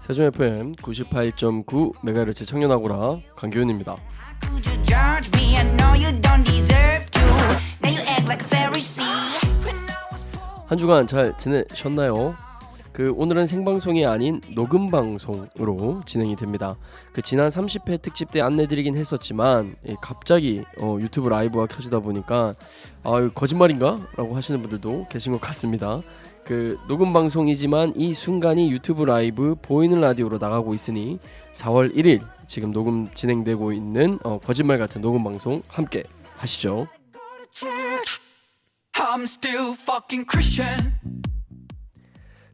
세종 FM 98.9 MHz 청년아고라 강기훈입니다. 한 주간 잘 지내셨나요? 오늘은 생방송이 아닌 녹음 방송으로 진행이 됩니다. 지난 30회 특집 때 안내드리긴 했었지만 갑자기 유튜브 라이브가 켜지다 보니까 이거 거짓말인가? 라고 하시는 분들도 계신 것 같습니다. 녹음 방송이지만 이 순간이 유튜브 라이브 보이는 라디오로 나가고 있으니 4월 1일 지금 녹음 진행되고 있는 거짓말 같은 녹음 방송 함께 하시죠. I'm still fucking Christian.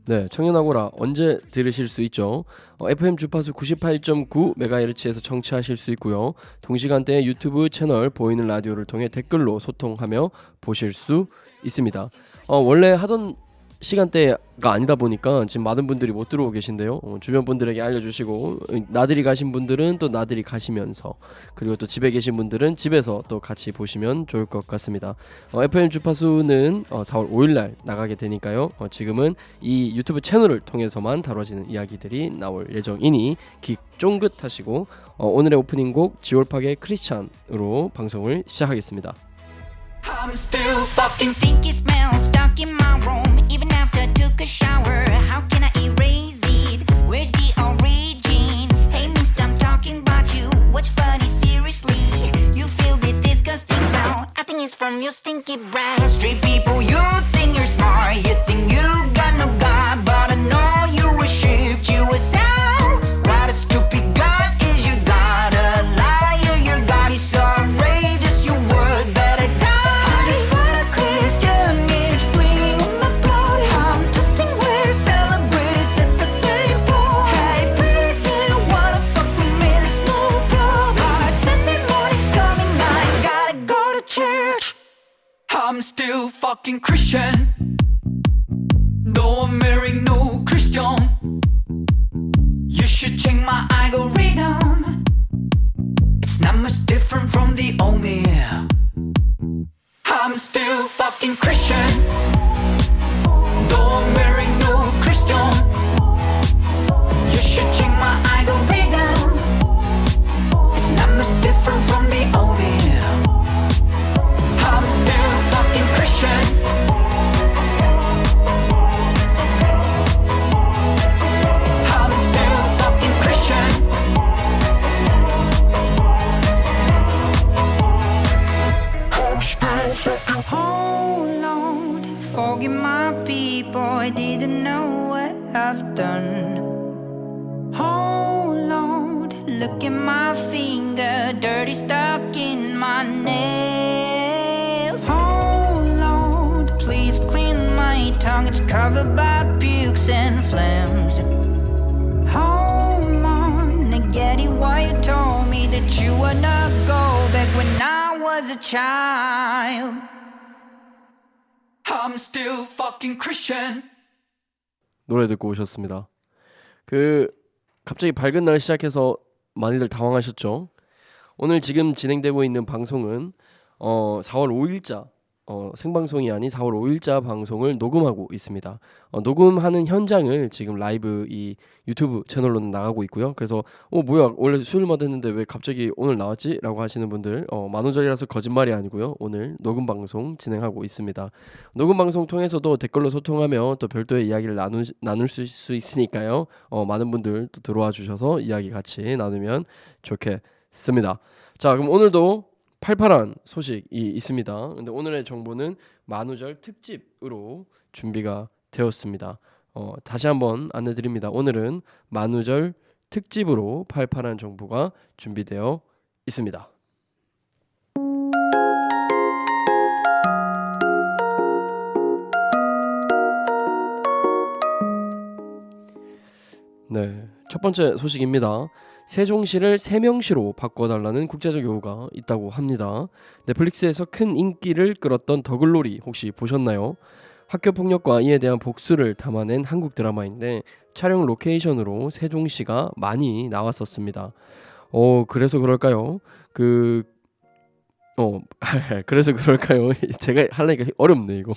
네, 청년아고라 언제 들으실 수 있죠? FM 주파수 98.9 MHz에서 청취하실 수 있고요. 동시간대에 유튜브 채널 보이는 라디오를 통해 댓글로 소통하며 보실 수 있습니다. 원래 하던 시간대가 아니다 보니까 지금 많은 분들이 못 들어오고 계신데요. 주변 분들에게 알려주시고 나들이 가신 분들은 또 나들이 가시면서 그리고 또 집에 계신 분들은 집에서 또 같이 보시면 좋을 것 같습니다. FM 주파수는 4월 5일날 나가게 되니까요. 지금은 이 유튜브 채널을 통해서만 다뤄지는 이야기들이 나올 예정이니 귀 쫑긋 하시고 오늘의 오프닝곡 지올팍의 크리스찬으로 방송을 시작하겠습니다. I'm still fucking stinky smell stuck in my room even after I took a shower. How can I erase it? Where's the origin? Hey mister, I'm talking about you. What's funny? Seriously, you feel this disgusting smell? I think it's from your stinky breath. Street people, you think you're smart, you think you got no God, but I know you were shipped, you were sound. What a stupid God is your God, a liar, your God is so outrageous, your word better die. I'm still fucking Christian. No, I'm marrying no Christian. You should check my algorithm. It's not much different from the old me. I'm still fucking Christian. No, I'm marrying no Christian. You should check my algorithm. It's not much different from the old me. I'm still fucking Christian. I'm still fucking Christian. I'm still fucking. Oh Lord, forgive my people. I didn't know what I've done. Oh Lord, look at my finger, dirty stuck in my nails. Oh Lord, please clean my tongue, it's covered by pukes and phlegms. Oh Mom, Nageti, why you told me that you would not go back when I was a child. I'm still fucking Christian. 노래 듣고 오셨습니다. 갑자기 밝은 날 시작해서 많이들 당황하셨죠? 오늘 지금 진행되고 있는 방송은 4월 5일자 생방송이 아닌 4월 5일자 방송을 녹음하고 있습니다. 녹음하는 현장을 지금 라이브 이 유튜브 채널로는 나가고 있고요. 그래서 뭐야 원래 수요일마다 했는데 왜 갑자기 오늘 나왔지? 라고 하시는 분들 만우절이라서 거짓말이 아니고요. 오늘 녹음 방송 진행하고 있습니다. 녹음 방송 통해서도 댓글로 소통하며 또 별도의 이야기를 나눌 수 있으니까요. 많은 분들 또 들어와 주셔서 이야기 같이 나누면 좋겠습니다. 자, 그럼 오늘도 팔팔한 소식이 있습니다. 근데 오늘의 정보는 만우절 특집으로 준비가 되었습니다. 다시 한번 안내드립니다. 오늘은 만우절 특집으로 팔팔한 정보가 준비되어 있습니다. 네, 첫 번째 소식입니다. 세종시를 세명시로 바꿔달라는 국제적 요구가 있다고 합니다. 넷플릭스에서 큰 인기를 끌었던 더글로리 혹시 보셨나요? 학교폭력과 이에 대한 복수를 담아낸 한국 드라마인데 촬영 로케이션으로 세종시가 많이 나왔었습니다. 그래서 그럴까요? 그래서 그럴까요? 제가 하려니까 어렵네 이거.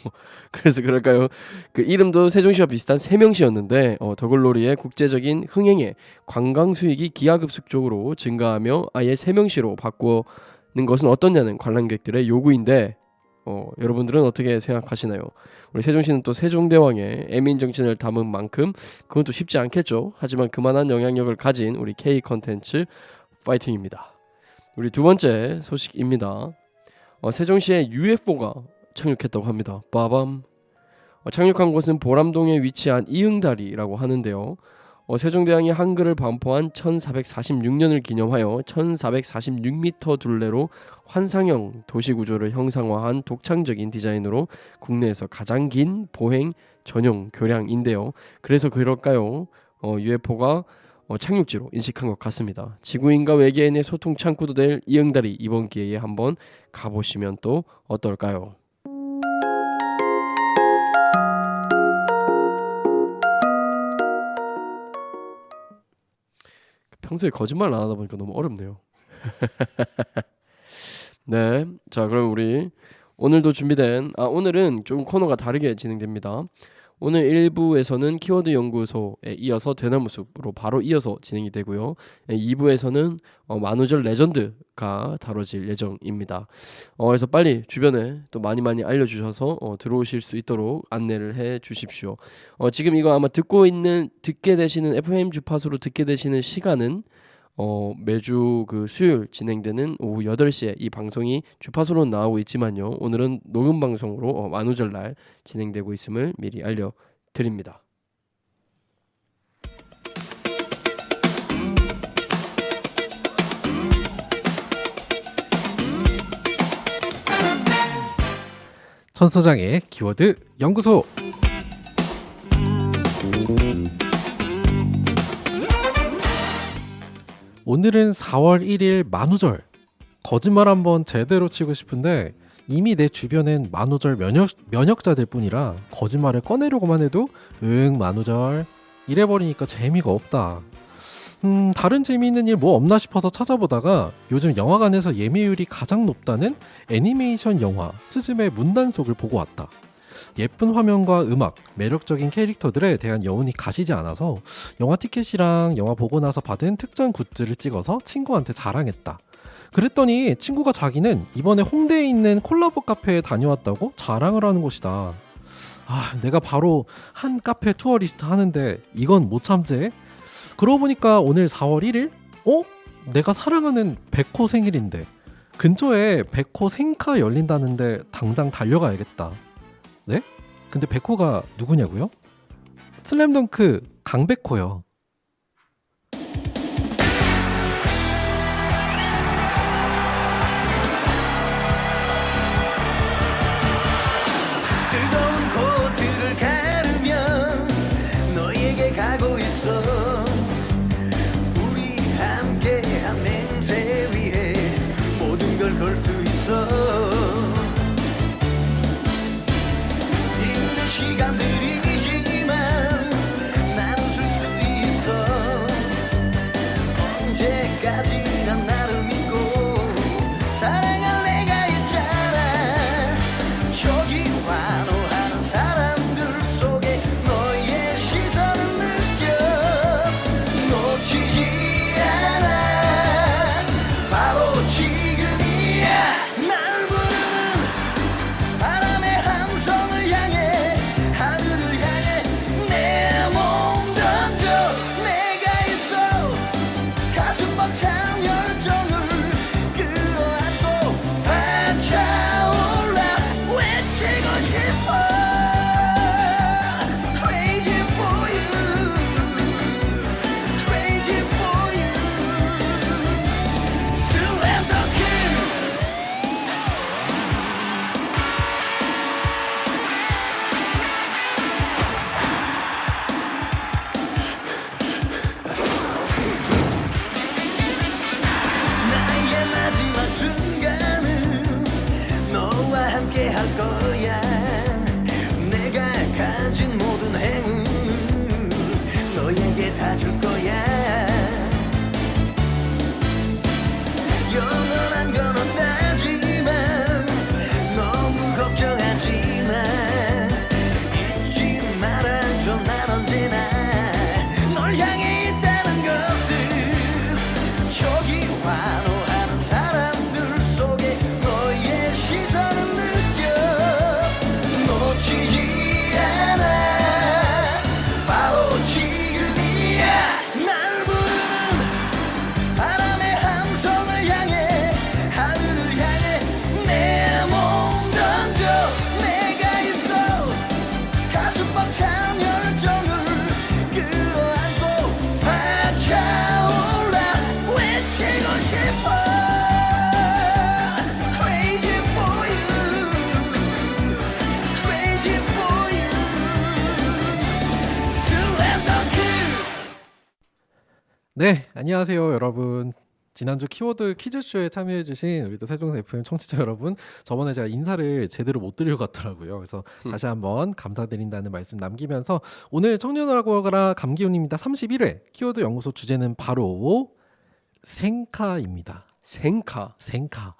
그래서 그럴까요? 그 이름도 세종시와 비슷한 세명시였는데 더글로리의 국제적인 흥행에 관광 수익이 기하급수적으로 증가하며 아예 세명시로 바꾸는 것은 어떻냐는 관람객들의 요구인데 여러분들은 어떻게 생각하시나요? 우리 세종시는 또 세종대왕의 애민 정신을 담은 만큼 그건 또 쉽지 않겠죠. 하지만 그만한 영향력을 가진 우리 K 컨텐츠 파이팅입니다. 우리 두 번째 소식입니다. 세종시에 UFO가 착륙했다고 합니다. 빠밤. 착륙한 곳은 보람동에 위치한 이응다리라고 하는데요. 세종대왕이 한글을 반포한 1446년을 기념하여 1446m 둘레로 환상형 도시구조를 형상화한 독창적인 디자인으로 국내에서 가장 긴 보행 전용 교량인데요. 그래서 그럴까요? UFO가 착륙지로 인식한 것 같습니다. 지구인과 외계인의 소통 창구도 될 이응다리 이번 기회에 한번 가보시면 또 어떨까요? 평소에 거짓말 안 하다 보니까 너무 어렵네요. 네, 자 그럼 우리 오늘도 준비된 오늘은 좀 코너가 다르게 진행됩니다. 오늘 1부에서는 키워드 연구소에 이어서 대나무숲으로 바로 이어서 진행이 되고요. 2부에서는 만우절 레전드가 다뤄질 예정입니다. 그래서 빨리 주변에 또 많이 알려주셔서 들어오실 수 있도록 안내를 해 주십시오. 지금 이거 아마 듣게 되시는 FM 주파수로 듣게 되시는 시간은 매주 그 수요일 진행되는 오후 8시에 이 방송이 주파수로 나오고 있지만요. 오늘은 녹음 방송으로 만우절날 진행되고 있음을 미리 알려드립니다. 천소장의 키워드 연구소. 오늘은 4월 1일 만우절. 거짓말 한번 제대로 치고 싶은데 이미 내 주변엔 만우절 면역자들 뿐이라 거짓말을 꺼내려고만 해도 응 만우절 이래버리니까 재미가 없다. 다른 재미있는 일 뭐 없나 싶어서 찾아보다가 요즘 영화관에서 예매율이 가장 높다는 애니메이션 영화 스즈메 문단속을 보고 왔다. 예쁜 화면과 음악, 매력적인 캐릭터들에 대한 여운이 가시지 않아서 영화 티켓이랑 영화 보고 나서 받은 특전 굿즈를 찍어서 친구한테 자랑했다. 그랬더니 친구가 자기는 이번에 홍대에 있는 콜라보 카페에 다녀왔다고 자랑을 하는 것이다. 내가 바로 한 카페 투어리스트 하는데 이건 못 참지. 그러고 보니까 오늘 4월 1일? 내가 사랑하는 백호 생일인데 근처에 백호 생카 열린다는데 당장 달려가야겠다. 네? 근데 백호가 누구냐고요? 슬램덩크 강백호요. 뜨거운 코트를 가르며 너에게 가고 있어. 우리 함께한 맹세 위에 모든 걸 걸 수 있어. 시간들이지만 난 웃을 수 있어. 언제까지나 나를 믿고 사랑할 내가 있잖아. 저기 환호하는 사람들 속에 너의 시선을 느껴. 놓치지 않아. 바로 지금이야. 날 부르는 바람의 함성을 향해 하늘을 향해 내 몸 던져. 내가 있어. 가슴 벅찬 열정을 끌어안고 벅차올라 외치고 싶어. Crazy for you, crazy for you. 슬램덩크. 나의 마지막 순간은 너와 함께 할 거야. 내가 가진 모든 행운을 너에게 다 줄 거야. 영원한 건 없다지만 네, 안녕하세요, 여러분. 지난주 키워드 퀴즈쇼에 참여해주신 우리 또 세종시 FM 청취자 여러분, 저번에 제가 인사를 제대로 못 드릴 것 같더라고요. 그래서 다시 한번 감사드린다는 말씀 남기면서 오늘 청년하고라 감기운입니다. 31회 키워드 연구소 주제는 바로 생카입니다. 생카. 생카.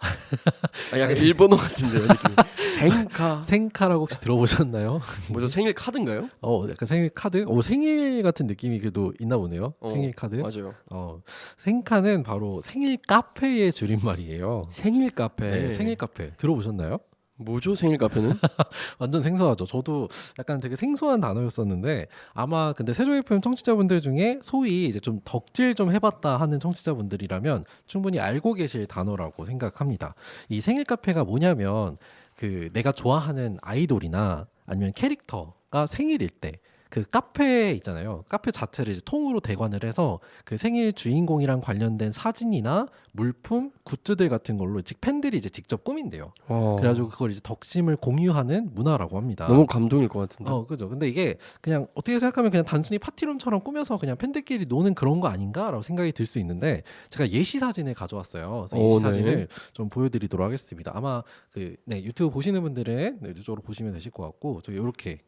아, 약간 일본어 같은데요, 느낌이. 생카. 생카라고 혹시 들어보셨나요? 뭐죠? 생일 카드인가요? 약간 생일 카드? 생일 같은 느낌이 그래도 있나 보네요. 생일 카드. 맞아요. 생카는 바로 생일 카페의 줄임말이에요. 생일 카페. 네, 생일 카페 들어보셨나요? 뭐죠, 생일 카페는? 완전 생소하죠. 저도 약간 되게 생소한 단어였었는데 아마 근데 세종 FM 청취자분들 중에 소위 이제 좀 덕질 좀 해봤다 하는 청취자분들이라면 충분히 알고 계실 단어라고 생각합니다. 이 생일 카페가 뭐냐면 그 내가 좋아하는 아이돌이나 아니면 캐릭터가 생일일 때 그 카페 있잖아요. 카페 자체를 이제 통으로 대관을 해서 그 생일 주인공이랑 관련된 사진이나 물품, 굿즈들 같은 걸로 즉 팬들이 이제 직접 꾸민대요. 그래가지고 그걸 이제 덕심을 공유하는 문화라고 합니다. 너무 감동일 것 같은데. 그죠. 근데 이게 그냥 어떻게 생각하면 그냥 단순히 파티룸처럼 꾸며서 그냥 팬들끼리 노는 그런 거 아닌가라고 생각이 들 수 있는데 제가 예시 사진을 가져왔어요. 그래서 예시 사진을 좀 보여드리도록 하겠습니다. 아마 유튜브 보시는 분들은 이쪽으로 보시면 되실 것 같고 저 요렇게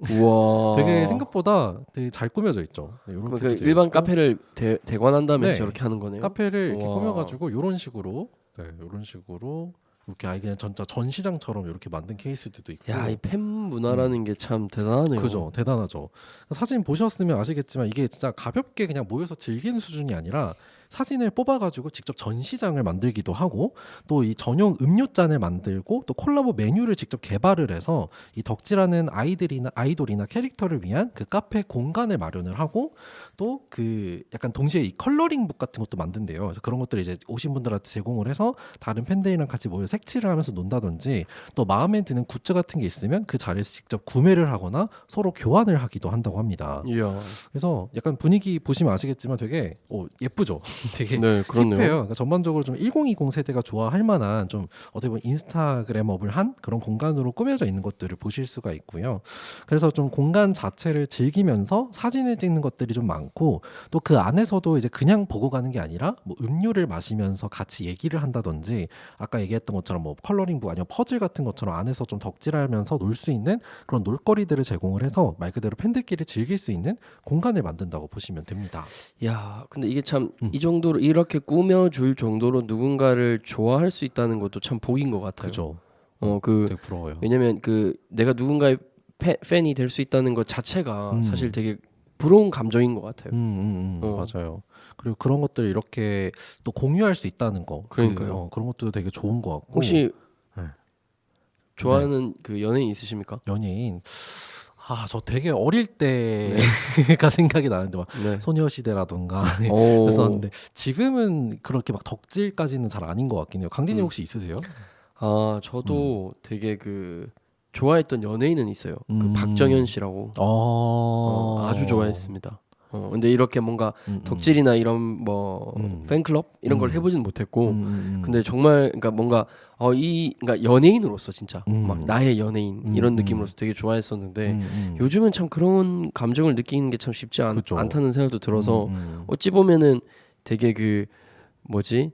우와. 되게 생각보다 되게 잘 꾸며져 있죠. 그 일반 카페를 대관한 다음에 저렇게 하는 거네요. 카페를 이렇게 우와. 꾸며가지고 이런 식으로 이렇게 아예 그냥 진짜 전시장처럼 이렇게 만든 케이스들도 있고. 야, 이 팬 문화라는 게 참 대단하네요. 그죠, 대단하죠. 사진 보셨으면 아시겠지만 이게 진짜 가볍게 그냥 모여서 즐기는 수준이 아니라 사진을 뽑아가지고 직접 전시장을 만들기도 하고 또 이 전용 음료잔을 만들고 또 콜라보 메뉴를 직접 개발을 해서 이 덕질하는 아이돌이나 캐릭터를 위한 그 카페 공간을 마련을 하고 또 그 약간 동시에 이 컬러링북 같은 것도 만든대요. 그래서 그런 것들을 이제 오신 분들한테 제공을 해서 다른 팬들이랑 같이 모여 색칠을 하면서 논다든지 또 마음에 드는 굿즈 같은 게 있으면 그 자리에서 직접 구매를 하거나 서로 교환을 하기도 한다고 합니다. 이야. 그래서 약간 분위기 보시면 아시겠지만 되게 예쁘죠. 되게 네, 그렇네요. 힙해요. 그러니까 전반적으로 좀 1020 세대가 좋아할 만한 좀 어떻게 보면 인스타그램업을 한 그런 공간으로 꾸며져 있는 것들을 보실 수가 있고요. 그래서 좀 공간 자체를 즐기면서 사진을 찍는 것들이 좀 많고 또 그 안에서도 이제 그냥 보고 가는 게 아니라 뭐 음료를 마시면서 같이 얘기를 한다든지 아까 얘기했던 것처럼 뭐 컬러링북 아니면 퍼즐 같은 것처럼 안에서 좀 덕질하면서 놀 수 있는 그런 놀거리들을 제공을 해서 말 그대로 팬들끼리 즐길 수 있는 공간을 만든다고 보시면 됩니다. 야, 근데 이게 참 이 정도로 이렇게 꾸며줄 정도로 누군가를 좋아할 수 있다는 것도 참 복인 것 같아요. 그죠. 되게 부러워요. 왜냐면 내가 누군가의 팬이 될 수 있다는 것 자체가 사실 되게 부러운 감정인 것 같아요. 맞아요. 그리고 그런 것들 이렇게 또 공유할 수 있다는 거. 그러니까요. 그런 것도 되게 좋은 것 같고. 혹시 네. 좋아하는 그 연예인 있으십니까? 연예인. 저 되게 어릴 때가 생각이 나는데 막 네. 소녀시대라던가 오. 했었는데 지금은 그렇게 막 덕질까지는 잘 아닌 것 같긴 해요. 강디님 혹시 있으세요? 저도 되게 좋아했던 연예인은 있어요. 그 박정현 씨라고 아주 좋아했습니다. 근데 이렇게 뭔가 덕질이나 이런 뭐 팬클럽 이런 걸 해보진 못했고, 근데 정말 그러니까 뭔가 그러니까 연예인으로서 진짜 막 나의 연예인 이런 느낌으로서 되게 좋아했었는데 요즘은 참 그런 감정을 느끼는 게 참 쉽지 않다는 생각도 들어서 어찌 보면은 되게 그 40,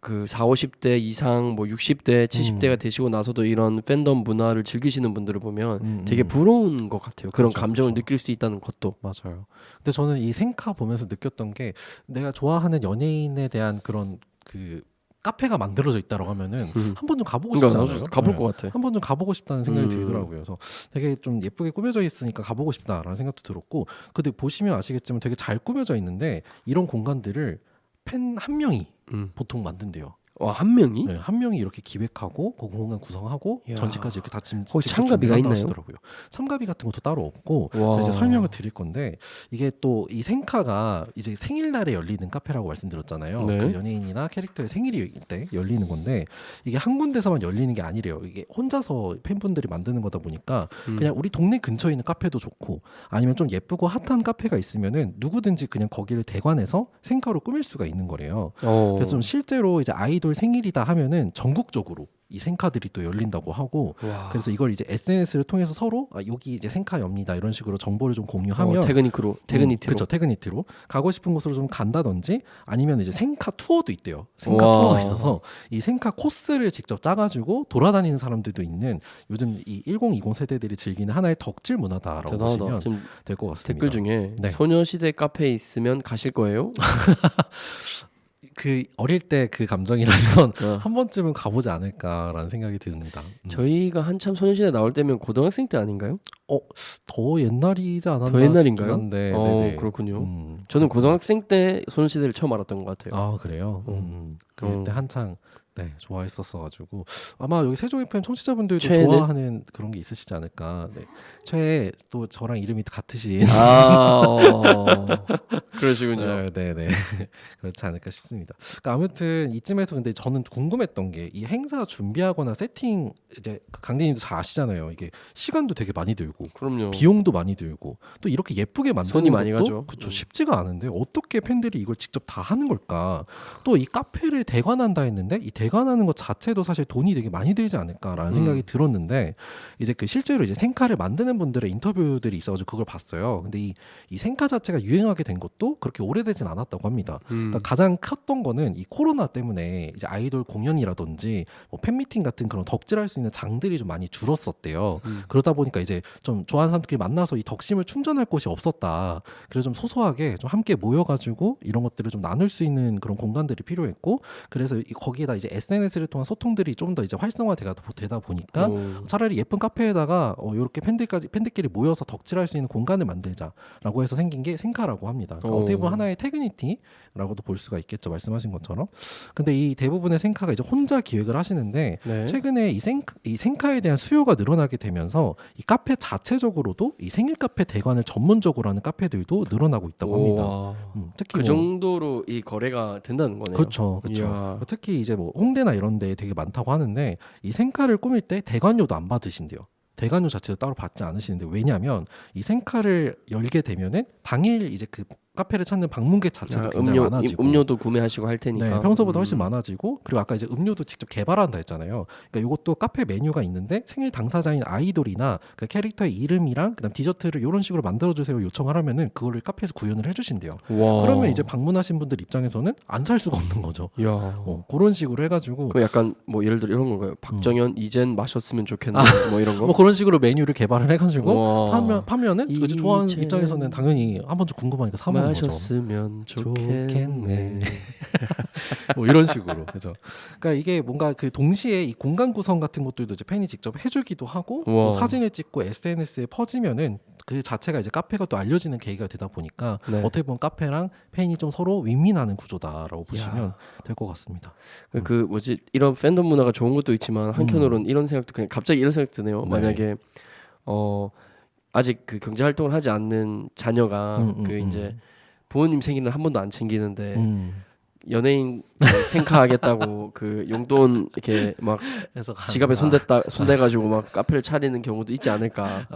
50대 이상 뭐 60대, 70대가 되시고 나서도 이런 팬덤 문화를 즐기시는 분들을 보면 되게 부러운 것 같아요. 그런 감정을 느낄 수 있다는 것도. 맞아요. 근데 저는 이 생카 보면서 느꼈던 게 내가 좋아하는 연예인에 대한 그런 그 카페가 만들어져 있다라고 하면은 한 번 좀 가보고 싶지 않아요? 나도 가볼 것 같아. 한 번 좀 가보고 싶다는 생각이 들더라고요. 그래서 되게 좀 예쁘게 꾸며져 있으니까 가보고 싶다라는 생각도 들었고, 근데 보시면 아시겠지만 되게 잘 꾸며져 있는데 이런 공간들을 팬 한 명이 보통 만든대요. 한 명이? 네, 한 명이 이렇게 기획하고 그 공간 구성하고 야. 전시까지 이렇게 다 참가비가 있나요? 하시더라고요. 참가비 같은 것도 따로 없고 와. 제가 이제 설명을 드릴 건데 이게 또 이 생카가 이제 생일날에 열리는 카페라고 말씀드렸잖아요. 네. 그 연예인이나 캐릭터의 생일일 때 열리는 건데 이게 한 군데서만 열리는 게 아니래요. 이게 혼자서 팬분들이 만드는 거다 보니까 그냥 우리 동네 근처에 있는 카페도 좋고 아니면 좀 예쁘고 핫한 카페가 있으면은 누구든지 그냥 거기를 대관해서 생카로 꾸밀 수가 있는 거래요. 그래서 좀 실제로 이제 아이돌 아이돌 생일이다 하면은 전국적으로 이 생카들이 또 열린다고 하고 와. 그래서 이걸 이제 SNS를 통해서 서로 여기 이제 생카 엽니다 이런 식으로 정보를 좀 공유하면 퇴근이트로 그렇죠. 퇴근이트로 가고 싶은 곳으로 좀 간다든지 아니면 이제 생카 투어도 있대요. 생카 와. 투어가 있어서 이 생카 코스를 직접 짜가지고 돌아다니는 사람들도 있는 요즘 이 1020 세대들이 즐기는 하나의 덕질 문화다라고 대단하다. 보시면 지금 될 것 같습니다. 댓글 중에 네. 소녀시대 카페에 있으면 가실 거예요? 그 어릴 때 그 감정이라면 어. 한 번쯤은 가보지 않을까라는 생각이 듭니다. 저희가 한참 소녀시대 나올 때면 고등학생 때 아닌가요? 더 옛날이지 않았나 더 옛날인가요? 싶긴 한데, 네네. 그렇군요. 저는 고등학생 때 소녀시대를 처음 알았던 것 같아요. 아 그래요? 그럴 때 한창 좋아했었어가지고 아마 여기 세종 FM 청취자분들도 최애는? 좋아하는 그런 게 있으시지 않을까. 네. 최애 또 저랑 이름이 같으신 그러시군요. 네네 그렇지 않을까 싶습니다. 그러니까 아무튼 이쯤에서 근데 저는 궁금했던 게 이 행사 준비하거나 세팅 이제 강대님도 잘 아시잖아요. 이게 시간도 되게 많이 들고 그럼요. 비용도 많이 들고 또 이렇게 예쁘게 만드는 손이 많이 것도 가죠. 그쵸, 쉽지가 않은데 어떻게 팬들이 이걸 직접 다 하는 걸까? 또 이 카페를 대관한다 했는데 이 대관하는 것 자체도 사실 돈이 되게 많이 들지 않을까라는 생각이 들었는데 이제 그 실제로 이제 생카를 만드는 분들의 인터뷰들이 있어가지고 그걸 봤어요. 근데 이 생카 자체가 유행하게 된 것도 그렇게 오래되진 않았다고 합니다. 그러니까 가장 컸던 거는 이 코로나 때문에 이제 아이돌 공연이라든지 뭐 팬미팅 같은 그런 덕질할 수 있는 장들이 좀 많이 줄었었대요. 그러다 보니까 이제 좀 좋아하는 사람들끼리 만나서 이 덕심을 충전할 곳이 없었다. 그래서 좀 소소하게 좀 함께 모여가지고 이런 것들을 좀 나눌 수 있는 그런 공간들이 필요했고 그래서 거기에다 이제 SNS를 통한 소통들이 좀 더 이제 활성화되다 보니까 차라리 예쁜 카페에다가 이렇게 팬들끼리 모여서 덕질할 수 있는 공간을 만들자라고 해서 생긴 게 생카라고 합니다. 그러니까 어떻게 보면 하나의 태그니티라고도 볼 수가 있겠죠. 말씀하신 것처럼. 근데 이 대부분의 생카가 이제 혼자 기획을 하시는데 네. 최근에 이 생카에 대한 수요가 늘어나게 되면서 이 카페 자체적으로도 이 생일 카페 대관을 전문적으로 하는 카페들도 늘어나고 있다고 합니다. 특히 그 정도로 이 거래가 된다는 거네요. 그렇죠. 이야. 특히 이제 뭐 홍대나 이런 데 되게 많다고 하는데 이 생카를 꾸밀 때 대관료도 안 받으신대요. 대관료 자체도 따로 받지 않으시는데 왜냐하면 이 생카를 열게 되면은 당일 이제 그 카페를 찾는 방문객 자체도 굉장히 많아지고 음료도 구매하시고 할 테니까 네, 평소보다 훨씬 많아지고 그리고 아까 이제 음료도 직접 개발한다 했잖아요. 그러니까 이것도 카페 메뉴가 있는데 생일 당사자인 아이돌이나 그 캐릭터의 이름이랑 그다음 디저트를 이런 식으로 만들어 주세요 요청을 하면은 그거를 카페에서 구현을 해주신대요. 와. 그러면 이제 방문하신 분들 입장에서는 안 살 수가 없는 거죠. 야. 그런 식으로 해가지고 그 약간 뭐 예를 들어 이런 건가요? 박정현 이젠 마셨으면 좋겠네 뭐 이런 거. 뭐 그런 식으로 메뉴를 개발을 해가지고 와. 파면은 이제 좋아하는 이젠 입장에서는 당연히 한 번쯤 궁금하니까 사 먹는 거죠. 마셨으면 좋겠네. 뭐 이런 식으로 그죠. 그러니까 이게 뭔가 그 동시에 이 공간 구성 같은 것들도 이제 팬이 직접 해주기도 하고 뭐 사진을 찍고 SNS에 퍼지면은 그 자체가 이제 카페가 또 알려지는 계기가 되다 보니까 네. 어떻게 보면 카페랑 팬이 좀 서로 윈윈하는 구조다라고 보시면 될 것 같습니다. 그 뭐지 이런 팬덤 문화가 좋은 것도 있지만 한편으로는 이런 생각도 그냥 갑자기 이런 생각 드네요. 네. 만약에 아직 그 경제 활동을 하지 않는 자녀가 이제 부모님 생일은 한 번도 안 챙기는데 연예인 생카 하겠다고 그 용돈 이렇게 막 그래서 지갑에 손대가지고 막 카페를 차리는 경우도 있지 않을까.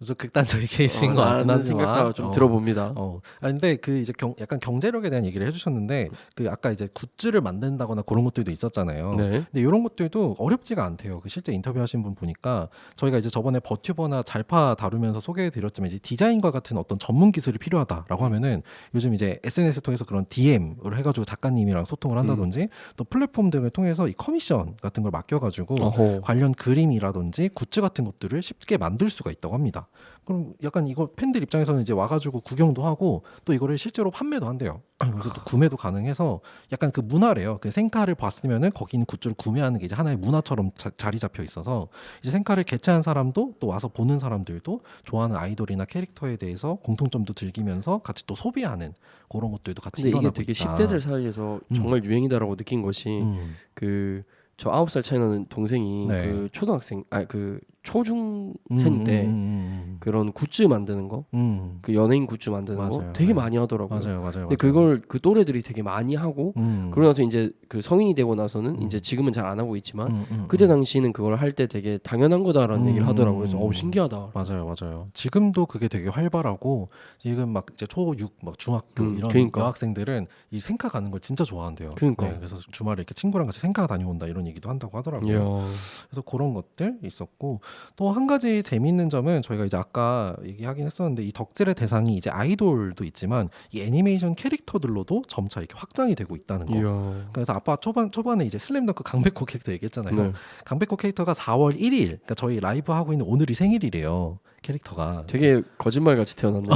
좀 극단적인 케이스인 것 같긴 라는 하지만 생각도 좀 들어봅니다. 근데 그 이제 약간 경제력에 대한 얘기를 해주셨는데 그 아까 이제 굿즈를 만든다거나 그런 것들도 있었잖아요. 네. 근데 이런 것들도 어렵지가 않대요. 그 실제 인터뷰하신 분 보니까 저희가 이제 저번에 버튜버나 잘파 다루면서 소개해드렸지만 이제 디자인과 같은 어떤 전문 기술이 필요하다라고 하면은 요즘 이제 SNS 통해서 그런 DM을 해가지고 작가님이랑 소통을 한다든지 또 플랫폼 등을 통해서 이 커미션 같은 걸 맡겨가지고 관련 그림이라든지 굿즈 같은 것들을 쉽게 만들 수가 있다고 합니다. 그럼 약간 이거 팬들 입장에서는 이제 와가지고 구경도 하고 또 이거를 실제로 판매도 한대요. 그래서 또 구매도 가능해서 약간 그 문화래요. 그 생카를 봤으면은 거기 있는 굿즈를 구매하는 게 이제 하나의 문화처럼 자리 잡혀 있어서 이제 생카를 개최한 사람도 또 와서 보는 사람들도 좋아하는 아이돌이나 캐릭터에 대해서 공통점도 즐기면서 같이 또 소비하는 그런 것들도 같이 근데 이게 일어나고 되게 있다. 10대들 사이에서 정말 유행이다라고 느낀 것이 그 저 9살 차이 나는 동생이 네. 그 초등학생 그 초중생 때 그런 굿즈 만드는 거, 그 연예인 굿즈 만드는 거 맞아요. 되게 많이 하더라고요. 맞아요. 근데 그걸 그 또래들이 되게 많이 하고 그러고 나서 이제 그 성인이 되고 나서는 이제 지금은 잘 안 하고 있지만 그때 당시에는 그걸 할 때 되게 당연한 거다라는 얘기를 하더라고요. 그래서 신기하다. 맞아요. 지금도 그게 되게 활발하고 지금 막 이제 초6 막 중학교 이런 그러니까. 여학생들은 이 생카 가는 걸 진짜 좋아한대요. 그러니까. 네, 그래서 주말에 이렇게 친구랑 같이 생카 다녀온다 이런 얘기도 한다고 하더라고요. 이야. 그래서 그런 것들 있었고 또 한 가지 재미있는 점은 저희가 이제 아까 얘기하긴 했었는데 이 덕질의 대상이 이제 아이돌도 있지만 이 애니메이션 캐릭터들로도 점차 이렇게 확장이 되고 있다는 거. 이야. 그래서 아빠 초반에 이제 슬램덩크 강백호 캐릭터 얘기했잖아요. 네. 강백호 캐릭터가 4월 1일, 그러니까 저희 라이브 하고 있는 오늘이 생일이래요. 캐릭터가 되게 거짓말 같이 태어났네.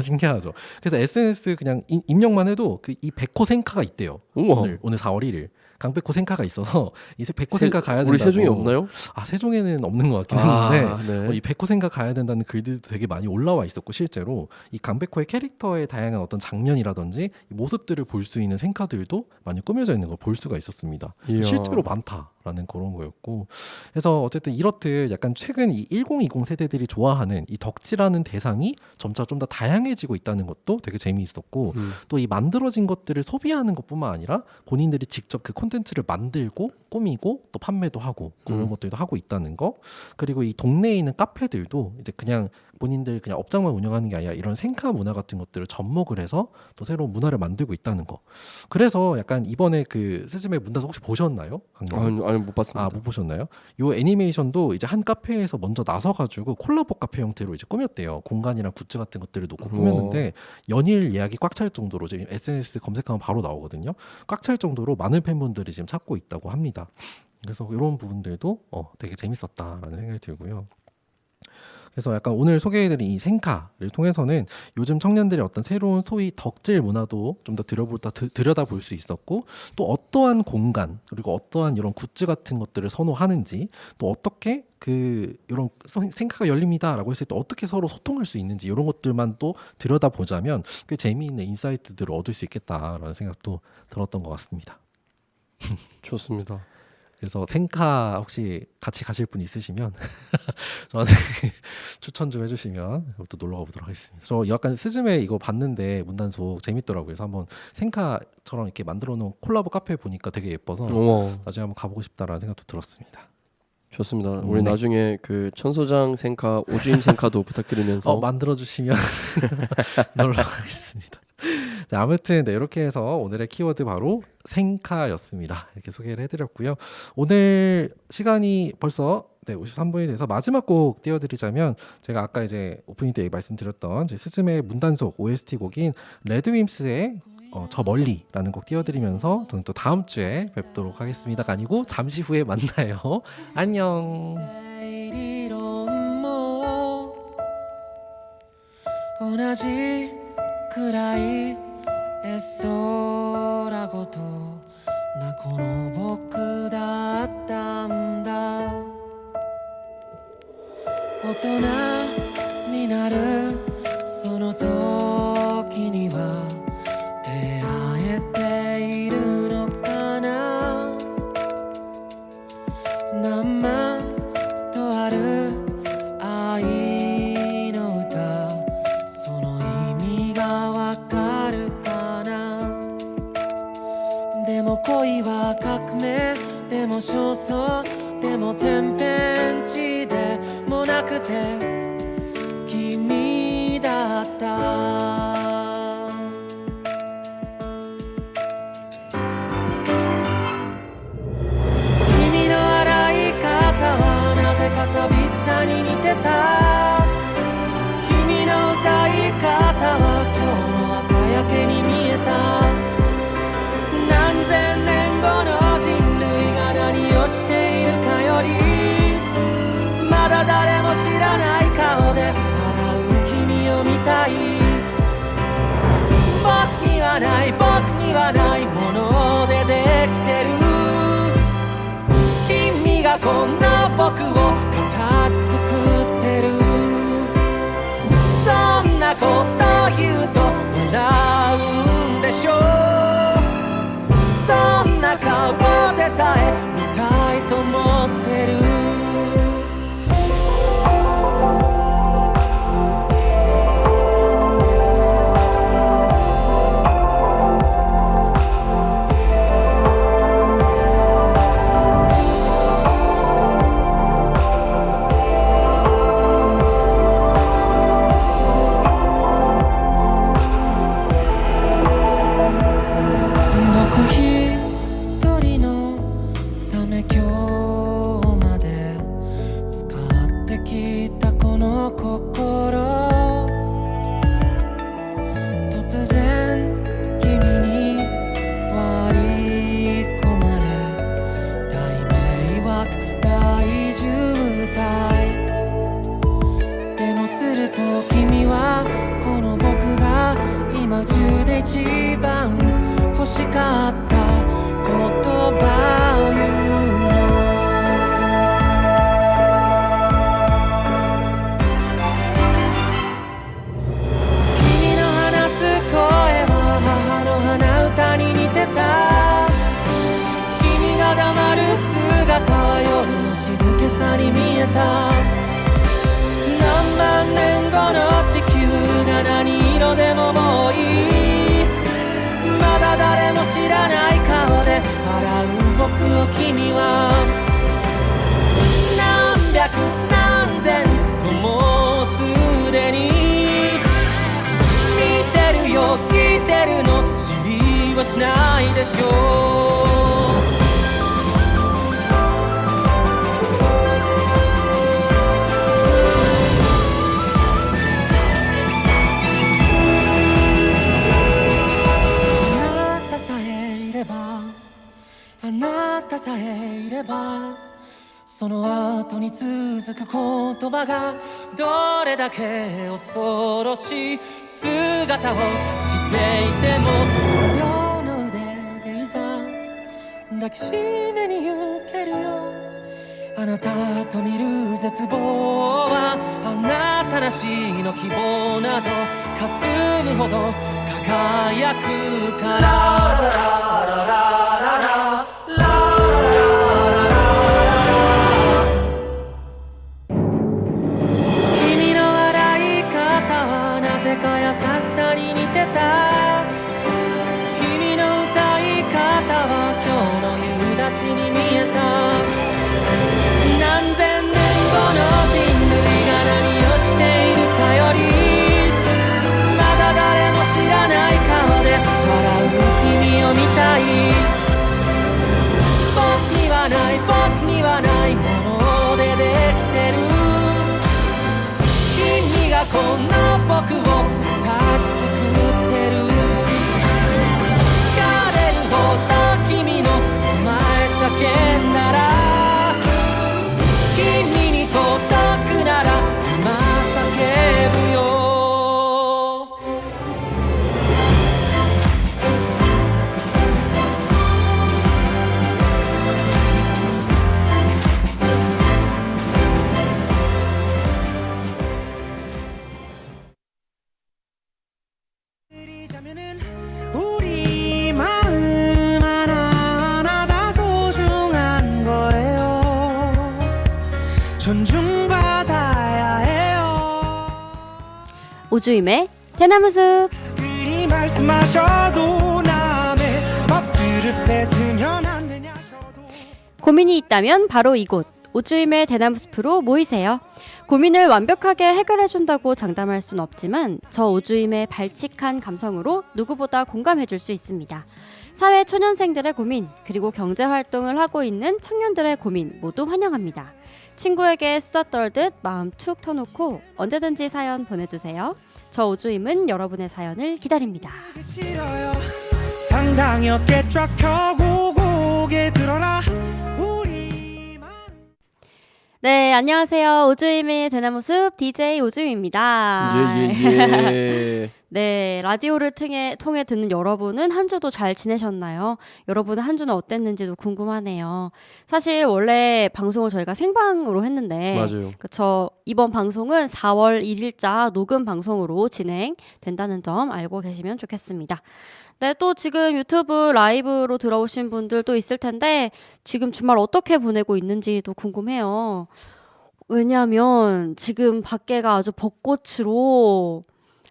신기하죠. 그래서 SNS 그냥 입력만 해도 그 이 백호 생카가 있대요. 우와. 오늘 4월 1일. 강백호 생카가 있어서 이 백호 생카 가야 된다고. 우리 세종에 없나요? 세종에는 없는 것 같긴 한데 네. 이 백호 생카 가야 된다는 글들도 되게 많이 올라와 있었고 실제로 이 강백호의 캐릭터의 다양한 어떤 장면이라든지 이 모습들을 볼 수 있는 생카들도 많이 꾸며져 있는 걸 볼 수가 있었습니다. 이야. 실제로 많다라는 그런 거였고 그래서 어쨌든 이렇듯 약간 최근 이 1020 세대들이 좋아하는 이 덕질하는 대상이 점차 좀 더 다양해지고 있다는 것도 되게 재미있었고 또 이 만들어진 것들을 소비하는 것뿐만 아니라 본인들이 직접 그 콘텐츠를 만들고 꾸미고 또 판매도 하고 그런 것들도 하고 있다는 거. 그리고 이 동네에 있는 카페들도 이제 그냥 본인들 그냥 업장만 운영하는 게 아니라 이런 생카 문화 같은 것들을 접목을 해서 또 새로운 문화를 만들고 있다는 거. 그래서 약간 이번에 그 스즈메 문단속 혹시 보셨나요? 아니 못 봤습니다. 못 보셨나요? 요 애니메이션도 이제 한 카페에서 먼저 나서가지고 콜라보 카페 형태로 이제 꾸몄대요. 공간이랑 굿즈 같은 것들을 놓고 꾸몄는데 연일 예약이 꽉 찰 정도로 지금 SNS 검색하면 바로 나오거든요. 꽉 찰 정도로 많은 팬분들이 지금 찾고 있다고 합니다. 그래서 이런 부분들도 되게 재밌었다라는 생각이 들고요. 그래서 약간 오늘 소개해드린 이 생카를 통해서는 요즘 청년들의 어떤 새로운 소위 덕질 문화도 좀 더 들여다볼 수 있었고 또 어떠한 공간 그리고 어떠한 이런 굿즈 같은 것들을 선호하는지 또 어떻게 그 이런 생카가 열립니다라고 했을 때 어떻게 서로 소통할 수 있는지 이런 것들만 또 들여다보자면 꽤 재미있는 인사이트들을 얻을 수 있겠다라는 생각도 들었던 것 같습니다. 좋습니다. 그래서 생카 혹시 같이 가실 분 있으시면 저한테 추천 좀 해주시면 또 놀러 가보도록 하겠습니다. 저 약간 스즈메 이거 봤는데 문단속 재밌더라고요. 그래서 한번 생카처럼 이렇게 만들어 놓은 콜라보 카페 보니까 되게 예뻐서 나중에 한번 가보고 싶다라는 생각도 들었습니다. 좋습니다. 우리 나중에 그 천소장 생카, 오주임 생카도 부탁드리면서 만들어주시면 놀러 가겠습니다. 자, 아무튼 이렇게 해서 오늘의 키워드 바로 생카였습니다. 이렇게 소개를 해드렸고요. 오늘 시간이 벌써 53분이 돼서 마지막 곡 띄워드리자면 제가 아까 이제 오프닝 때 말씀드렸던 스즈메 문단속 OST 곡인 레드wims의 저 멀리라는 곡 띄워드리면서 저는 또 다음 주에 뵙도록 하겠습니다가 아니고 잠시 후에 만나요. 안녕. 同じくらい絵空ごとなこの僕だったんだ大人になるその時には出会えているのかな何万とある愛の歌その意味がわかるかなでも恋は革命でも焦燥でも天変地でもなくて君だった君の洗い方はなぜか寂しさに似てた君の歌い方は今日の朝焼けに見えた何千年後の人類が何をしているかよりまだ誰も知らない顔で笑う君を見たい僕にはないものでできてる君がこんな僕を形作ってるそんなこと言うと笑うんでしょそんな顔でさえ見たいと思ってるさに見えた何万年後の地球が何色でももういいまだ誰も知らない顔で笑う僕を君は何百何千ともうすでに見てるよ聞いてるの知りはしないでしょうあなたさえいればその後に続く言葉がどれだけ恐ろしい姿をしていても両の腕でいざ抱きしめに行けるよあなたと見る絶望はあなたなしの希望など霞むほど輝くから優しさに似てた君の歌い方は今日の夕立に見えた何千年後の人類が何をしているかよりまだ誰も知らない顔で笑う君を見たい僕にはないものでできてる君がこんな僕を形作ってる枯れるほど君の名前叫んだら君に届くなら今叫ぶよ우리 마음 하나하나 다 소중한 거예요 존중받아야 해요 오주임의 대나무숲. 그리 말씀하셔도 남의 멋들을 뺏으면 안 되냐셔도 고민이 있다면 바로 이곳 오주임의 대나무숲으로 모이세요. 고민을 완벽하게 해결해준다고 장담할 순 없지만 저 오주임의 발칙한 감성으로 누구보다 공감해줄 수 있습니다. 사회 초년생들의 고민 그리고 경제활동을 하고 있는 청년들의 고민 모두 환영합니다. 친구에게 수다 떨듯 마음 툭 터놓고 언제든지 사연 보내주세요. 저 오주임은 여러분의 사연을 기다립니다. 싫어요 당당히 어깨 쫙 펴고 고개 들어라 네, 안녕하세요. 오주임의 대나무숲 DJ 오주임입니다. 예. 네, 라디오를 통해 듣는 여러분은 한 주도 잘 지내셨나요? 여러분은 한 주는 어땠는지도 궁금하네요. 사실 원래 방송을 저희가 생방으로 했는데 맞아요. 그쵸, 이번 방송은 4월 1일자 녹음 방송으로 진행된다는 점 알고 계시면 좋겠습니다. 네, 또 지금 유튜브 라이브로 들어오신 분들도 있을 텐데 지금 주말 어떻게 보내고 있는지도 궁금해요. 왜냐하면 지금 밖에가 아주 벚꽃으로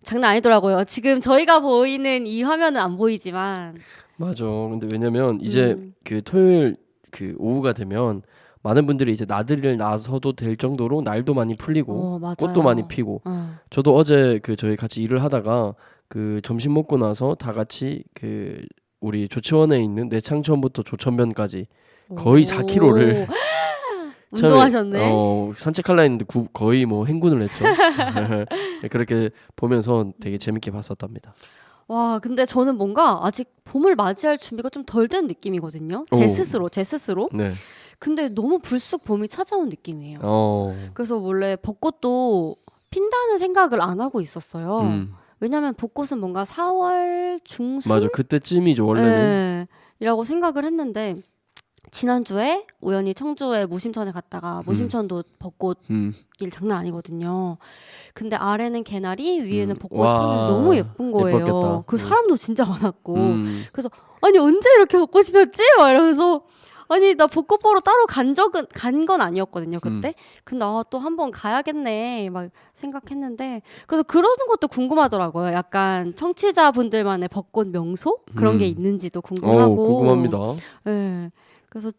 장난 아니더라고요. 지금 저희가 보이는 이 화면은 안 보이지만 맞아. 근데 왜냐면 이제 그 토요일 그 오후가 되면 많은 분들이 이제 나들이를 나서도 될 정도로 날도 많이 풀리고 맞아요. 꽃도 많이 피고 저도 어제 그 저희 같이 일을 하다가 그 점심 먹고 나서 다 같이 그 우리 조치원에 있는 내창천부터 조천변까지 거의 4km를 운동하셨네. 산책하려 했는데 거의 뭐 행군을 했죠. 그렇게 보면서 되게 재밌게 봤었답니다. 와, 근데 저는 뭔가 아직 봄을 맞이할 준비가 좀 덜 된 느낌이거든요. 제 스스로. 네. 근데 너무 불쑥 봄이 찾아온 느낌이에요. 그래서 원래 벚꽃도 핀다는 생각을 안 하고 있었어요. 왜냐면 벚꽃은 뭔가 4월 중순? 맞아, 그때쯤이죠 원래는. 네, 이라고 생각을 했는데 지난주에 우연히 청주에 무심천에 갔다가 무심천도 벚꽃길 장난 아니거든요. 근데 아래는 개나리, 위에는 벚꽃이 폈는데 너무 예쁜 거예요. 예뻤겠다. 그리고 사람도 진짜 많았고 그래서 아니 언제 이렇게 벚꽃이 폈지? 막 이러면서 아니 나 벚꽃 보러 따로 간 건 아니었거든요 그때. 근데 또 한번 가야겠네 막 생각했는데 그래서 그러는 것도 궁금하더라고요. 약간 청취자분들만의 벚꽃 명소 그런 게 있는지도 궁금하고. 궁금합니다. 네. 그래서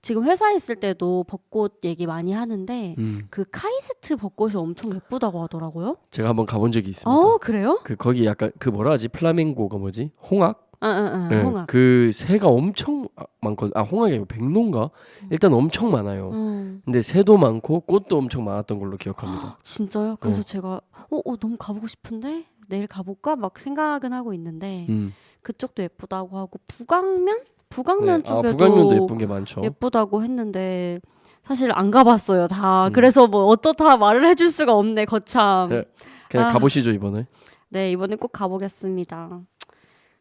지금 회사에 있을 때도 벚꽃 얘기 많이 하는데 그 카이스트 벚꽃이 엄청 예쁘다고 하더라고요. 제가 한번 가본 적이 있습니다. 그래요? 그 거기 약간 그 뭐라 하지? 플라밍고가 뭐지? 홍학? 네, 홍학. 그 새가 엄청 많거든. 홍학이 아니고 백로인가? 일단 엄청 많아요. 근데 새도 많고 꽃도 엄청 많았던 걸로 기억합니다. 진짜요? 그래서 제가 너무 가보고 싶은데 내일 가볼까 막 생각은 하고 있는데 그쪽도 예쁘다고 하고 북광면 네. 쪽에도 북광면도 예쁜 게 많죠. 예쁘다고 했는데 사실 안 가봤어요 다. 그래서 뭐 어떻다 말을 해줄 수가 없네 거참. 네, 그냥 가보시죠 이번에. 네 이번에 꼭 가보겠습니다.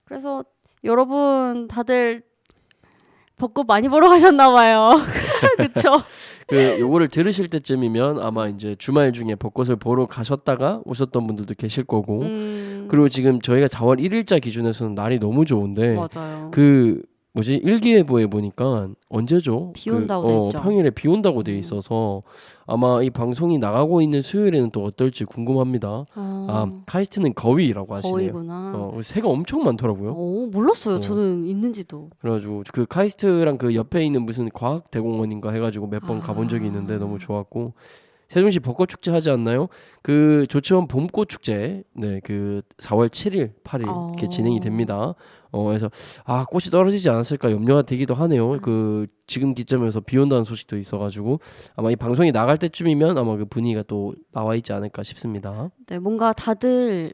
그래서 여러분 다들 벚꽃 많이 보러 가셨나 봐요. 그렇죠? 요거를 들으실 때쯤이면 아마 이제 주말 중에 벚꽃을 보러 가셨다가 오셨던 분들도 계실 거고. 그리고 지금 저희가 4월 1일자 기준에서는 날이 너무 좋은데 맞아요. 그 뭐지 일기예보에 보니까 언제죠? 비 온다고 돼 있죠. 평일에 비 온다고 돼 있어서 아마 이 방송이 나가고 있는 수요일에는 또 어떨지 궁금합니다. 카이스트는 거위라고 하시네요. 거위구나. 새가 엄청 많더라고요. 몰랐어요. 저는 있는지도. 그래가지고 그 카이스트랑 그 옆에 있는 무슨 과학대공원인가 해가지고 몇 번 가본 적이 있는데 너무 좋았고. 세종시 벚꽃 축제 하지 않나요? 그 조치원 봄꽃 축제, 네, 그 4월 7일, 8일 이렇게 진행이 됩니다. 그래서 꽃이 떨어지지 않았을까 염려가 되기도 하네요. 그 지금 기점에서 비 온다는 소식도 있어가지고 아마 이 방송이 나갈 때쯤이면 아마 그 분위기가 또 나와 있지 않을까 싶습니다. 네, 뭔가 다들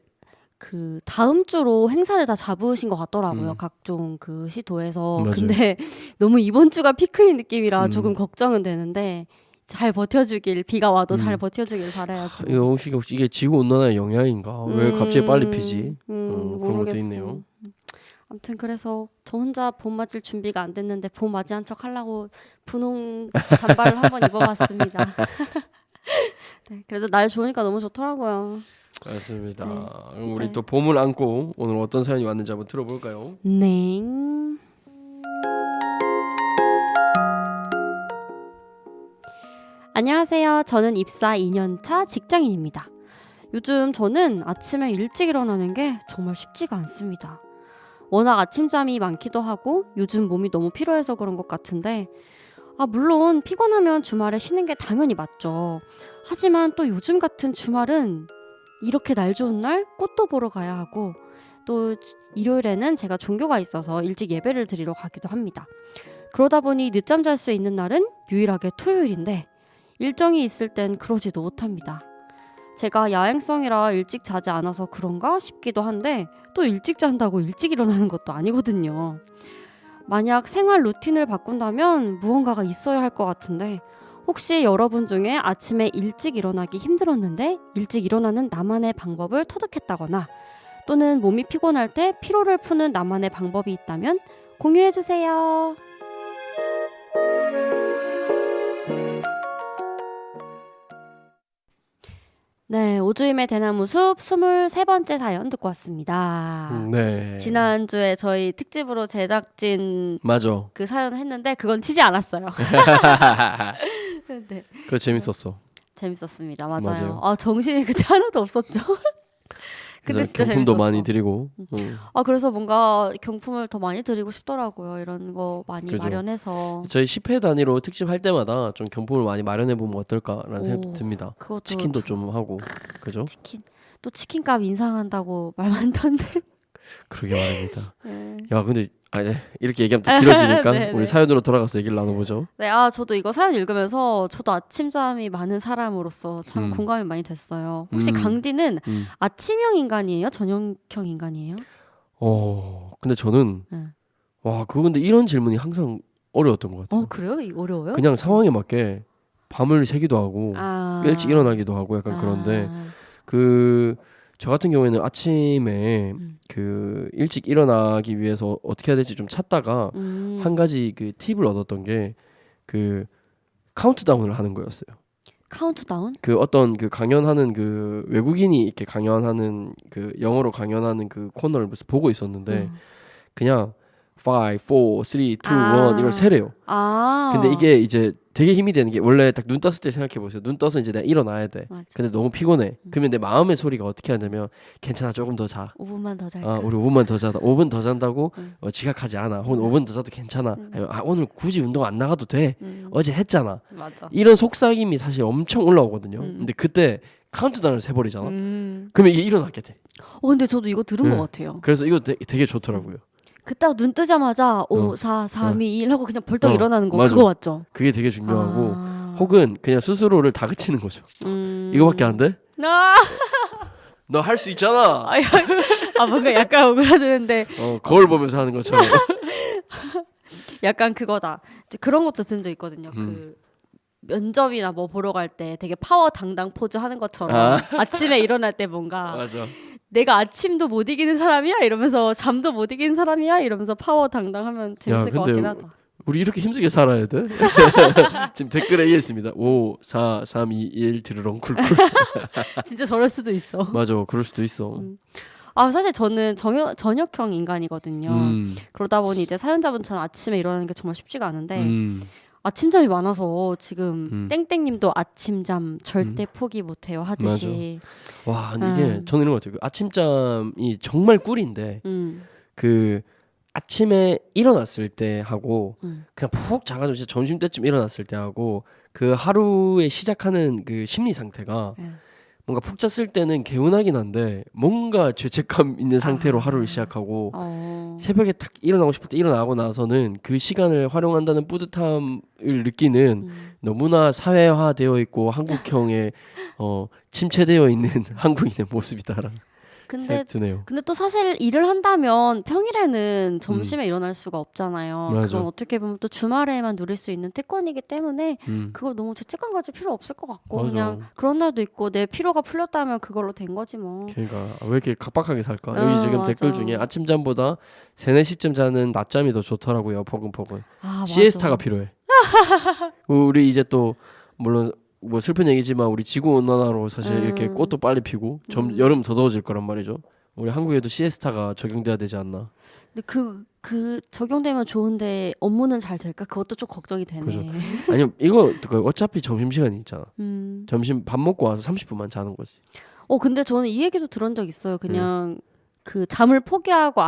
그 다음 주로 행사를 다 잡으신 것 같더라고요. 각종 그 시도에서. 맞아요. 근데 너무 이번 주가 피크인 느낌이라 조금 걱정은 되는데. 잘 버텨주길 비가 와도 잘 버텨주길 바라야죠. 이게 지구 온난화의 영향인가? 왜 갑자기 빨리 피지? 그런 것도 모르겠어. 있네요. 아무튼 그래서 저 혼자 봄 맞을 준비가 안 됐는데 봄 맞이한 척 하려고 분홍 잠바를 한번 입어봤습니다. 네, 그래도 날 좋으니까 너무 좋더라고요. 맞습니다. 네, 그럼 우리 또 봄을 안고 오늘 어떤 사연이 왔는지 한번 들어볼까요? 네. 안녕하세요. 저는 입사 2년차 직장인입니다. 요즘 저는 아침에 일찍 일어나는 게 정말 쉽지가 않습니다. 워낙 아침잠이 많기도 하고 요즘 몸이 너무 피로해서 그런 것 같은데 물론 피곤하면 주말에 쉬는 게 당연히 맞죠. 하지만 또 요즘 같은 주말은 이렇게 날 좋은 날 꽃도 보러 가야 하고 또 일요일에는 제가 종교가 있어서 일찍 예배를 드리러 가기도 합니다. 그러다 보니 늦잠 잘 수 있는 날은 유일하게 토요일인데 일정이 있을 땐 그러지도 못합니다. 제가 야행성이라 일찍 자지 않아서 그런가 싶기도 한데 또 일찍 잔다고 일찍 일어나는 것도 아니거든요. 만약 생활 루틴을 바꾼다면 무언가가 있어야 할 것 같은데 혹시 여러분 중에 아침에 일찍 일어나기 힘들었는데 일찍 일어나는 나만의 방법을 터득했다거나 또는 몸이 피곤할 때 피로를 푸는 나만의 방법이 있다면 공유해주세요. 네, 오주임의 대나무 숲 23번째 사연 듣고 왔습니다. 네. 지난주에 저희 특집으로 제작진 맞아. 그 사연 했는데 그건 치지 않았어요. 네, 그거 재밌었어. 재밌었습니다. 맞아요. 맞아요. 정신이 그때 하나도 없었죠. 근데 그래서 진짜 경품도 재밌었어. 많이 드리고. 그래서 뭔가 경품을 더 많이 드리고 싶더라고요. 이런 거 많이 그죠. 마련해서. 저희 10회 단위로 특집 할 때마다 좀 경품을 많이 마련해 보면 어떨까라는 생각도 듭니다. 그것도 치킨도 좀 하고, 그죠? 또 치킨값 인상한다고 말 많던데. 그러게 말입니다. 네. 야, 근데 이렇게 얘기하면 또 길어지니까 네, 우리 네. 사연으로 돌아가서 얘기를 나눠보죠. 네, 저도 이거 사연 읽으면서 저도 아침잠이 많은 사람으로서 참 공감이 많이 됐어요. 혹시 강디는 아침형 인간이에요? 저녁형 인간이에요? 근데 저는 네. 근데 이런 질문이 항상 어려웠던 것 같아요. 그래요? 이거 어려워요? 그냥 상황에 맞게 밤을 새기도 하고 일찍 일어나기도 하고 약간 그런데 저 같은 경우에는 아침에 그 일찍 일어나기 위해서 어떻게 해야 될지 좀 찾다가 한 가지 그 팁을 얻었던 게 그 카운트다운을 하는 거였어요. 카운트다운? 그 어떤 그 강연하는 그 외국인이 이렇게 강연하는 그 영어로 강연하는 그 코너를 무슨 보고 있었는데 그냥 5, 4, 3, 2, 1 아. 이걸 세래요. 아. 근데 이게 이제 되게 힘이 되는 게 원래 딱 눈 떴을 때 생각해 보세요. 눈 떠서 이제 내가 일어나야 돼. 맞아. 근데 너무 피곤해. 그러면 내 마음의 소리가 어떻게 하냐면 괜찮아 조금 더 자. 5분만 더 잘까? 우리 5분만 더 자다. 5분 더 잔다고 응. 지각하지 않아. 혹은 5분 더 자도 괜찮아. 아니면 오늘 굳이 운동 안 나가도 돼. 어제 했잖아. 맞아. 이런 속삭임이 사실 엄청 올라오거든요. 음. 근데 그때 카운트다운을 세버리잖아. 음. 그러면 이게 일어나게 돼. 근데 저도 이거 들은 네. 것 같아요. 그래서 이거 되게 좋더라고요. 그딱 눈 뜨자마자 5, 4, 3, 2, 1 하고 그냥 벌떡 일어나는 거 맞아. 그거 맞죠? 그게 되게 중요하고 아. 혹은 그냥 스스로를 다그치는 거죠. 이거밖에 안 돼? 아, 너 할 수 있잖아. 뭔가 약간 오그라드는데 거울 보면서 하는 것처럼. 약간 그거다. 이제 그런 것도 든 적 있거든요. 그 면접이나 뭐 보러 갈 때 되게 파워 당당 포즈 하는 것처럼 아침에 일어날 때 뭔가 맞아. 내가 아침도 못 이기는 사람이야 이러면서 잠도 못 이기는 사람이야 이러면서 파워 당당하면 재밌을 것 근데 같긴 하다. 우리 이렇게 힘들게 살아야 돼? 지금 댓글에 얘기했습니다. 5, 4, 3, 2, 1 드르렁 쿨쿨. 진짜 저럴 수도 있어. 맞아. 그럴 수도 있어. 사실 저는 저녁형 인간이거든요. 그러다 보니 이제 사연자분처럼 아침에 일어나는 게 정말 쉽지가 않은데 아침잠이 많아서 지금 땡땡님도 아침잠 절대 포기 못해요 하듯이. 와, 근데 이게 저는 이런 것 같아요. 그 아침잠이 정말 꿀인데 그 아침에 일어났을 때 하고 그냥 푹 자가지고 진짜 점심 때쯤 일어났을 때 하고 그 하루에 시작하는 그 심리 상태가 뭔가 푹 잤을 때는 개운하긴 한데 뭔가 죄책감 있는 상태로 하루를 시작하고 새벽에 딱 일어나고 싶을 때 일어나고 나서는 그 시간을 활용한다는 뿌듯함을 느끼는 너무나 사회화되어 있고 한국형의 침체되어 있는 한국인의 모습이다라는 근데 생각이 드네요. 근데 또 사실 일을 한다면 평일에는 점심에 일어날 수가 없잖아요. 맞아. 그건 어떻게 보면 또 주말에만 누릴 수 있는 특권이기 때문에 음. 그걸 너무 죄책감 가질 필요 없을 것 같고 맞아. 그냥 그런 날도 있고 내 피로가 풀렸다면 그걸로 된 거지 뭐. 그러니까 왜 이렇게 각박하게 살까? 여기 지금 맞아. 댓글 중에 아침잠보다 3, 4시쯤 자는 낮잠이 더 좋더라고요. 포근포근. 맞아. 시에스타가 필요해. 우리 이제 또 물론 뭐 슬픈 얘기지만 우리 지구 온난화로 사실 이렇게 꽃도 빨리 피고 여름 더 더워질 거란 말이죠. 우리 한국에도 시에스타가 적용돼야 되지 않나. 근데 그 적용되면 좋은데 업무는 잘 될까? 그것도 좀 걱정이 되네. 그죠. 아니면 이거 어차피 점심시간이 있잖아. 음. 점심 밥 먹고 와서 30분만 자는 거지. 근데 저는 이 얘기도 들은 적 있어요. 그냥 그 잠을 포기하고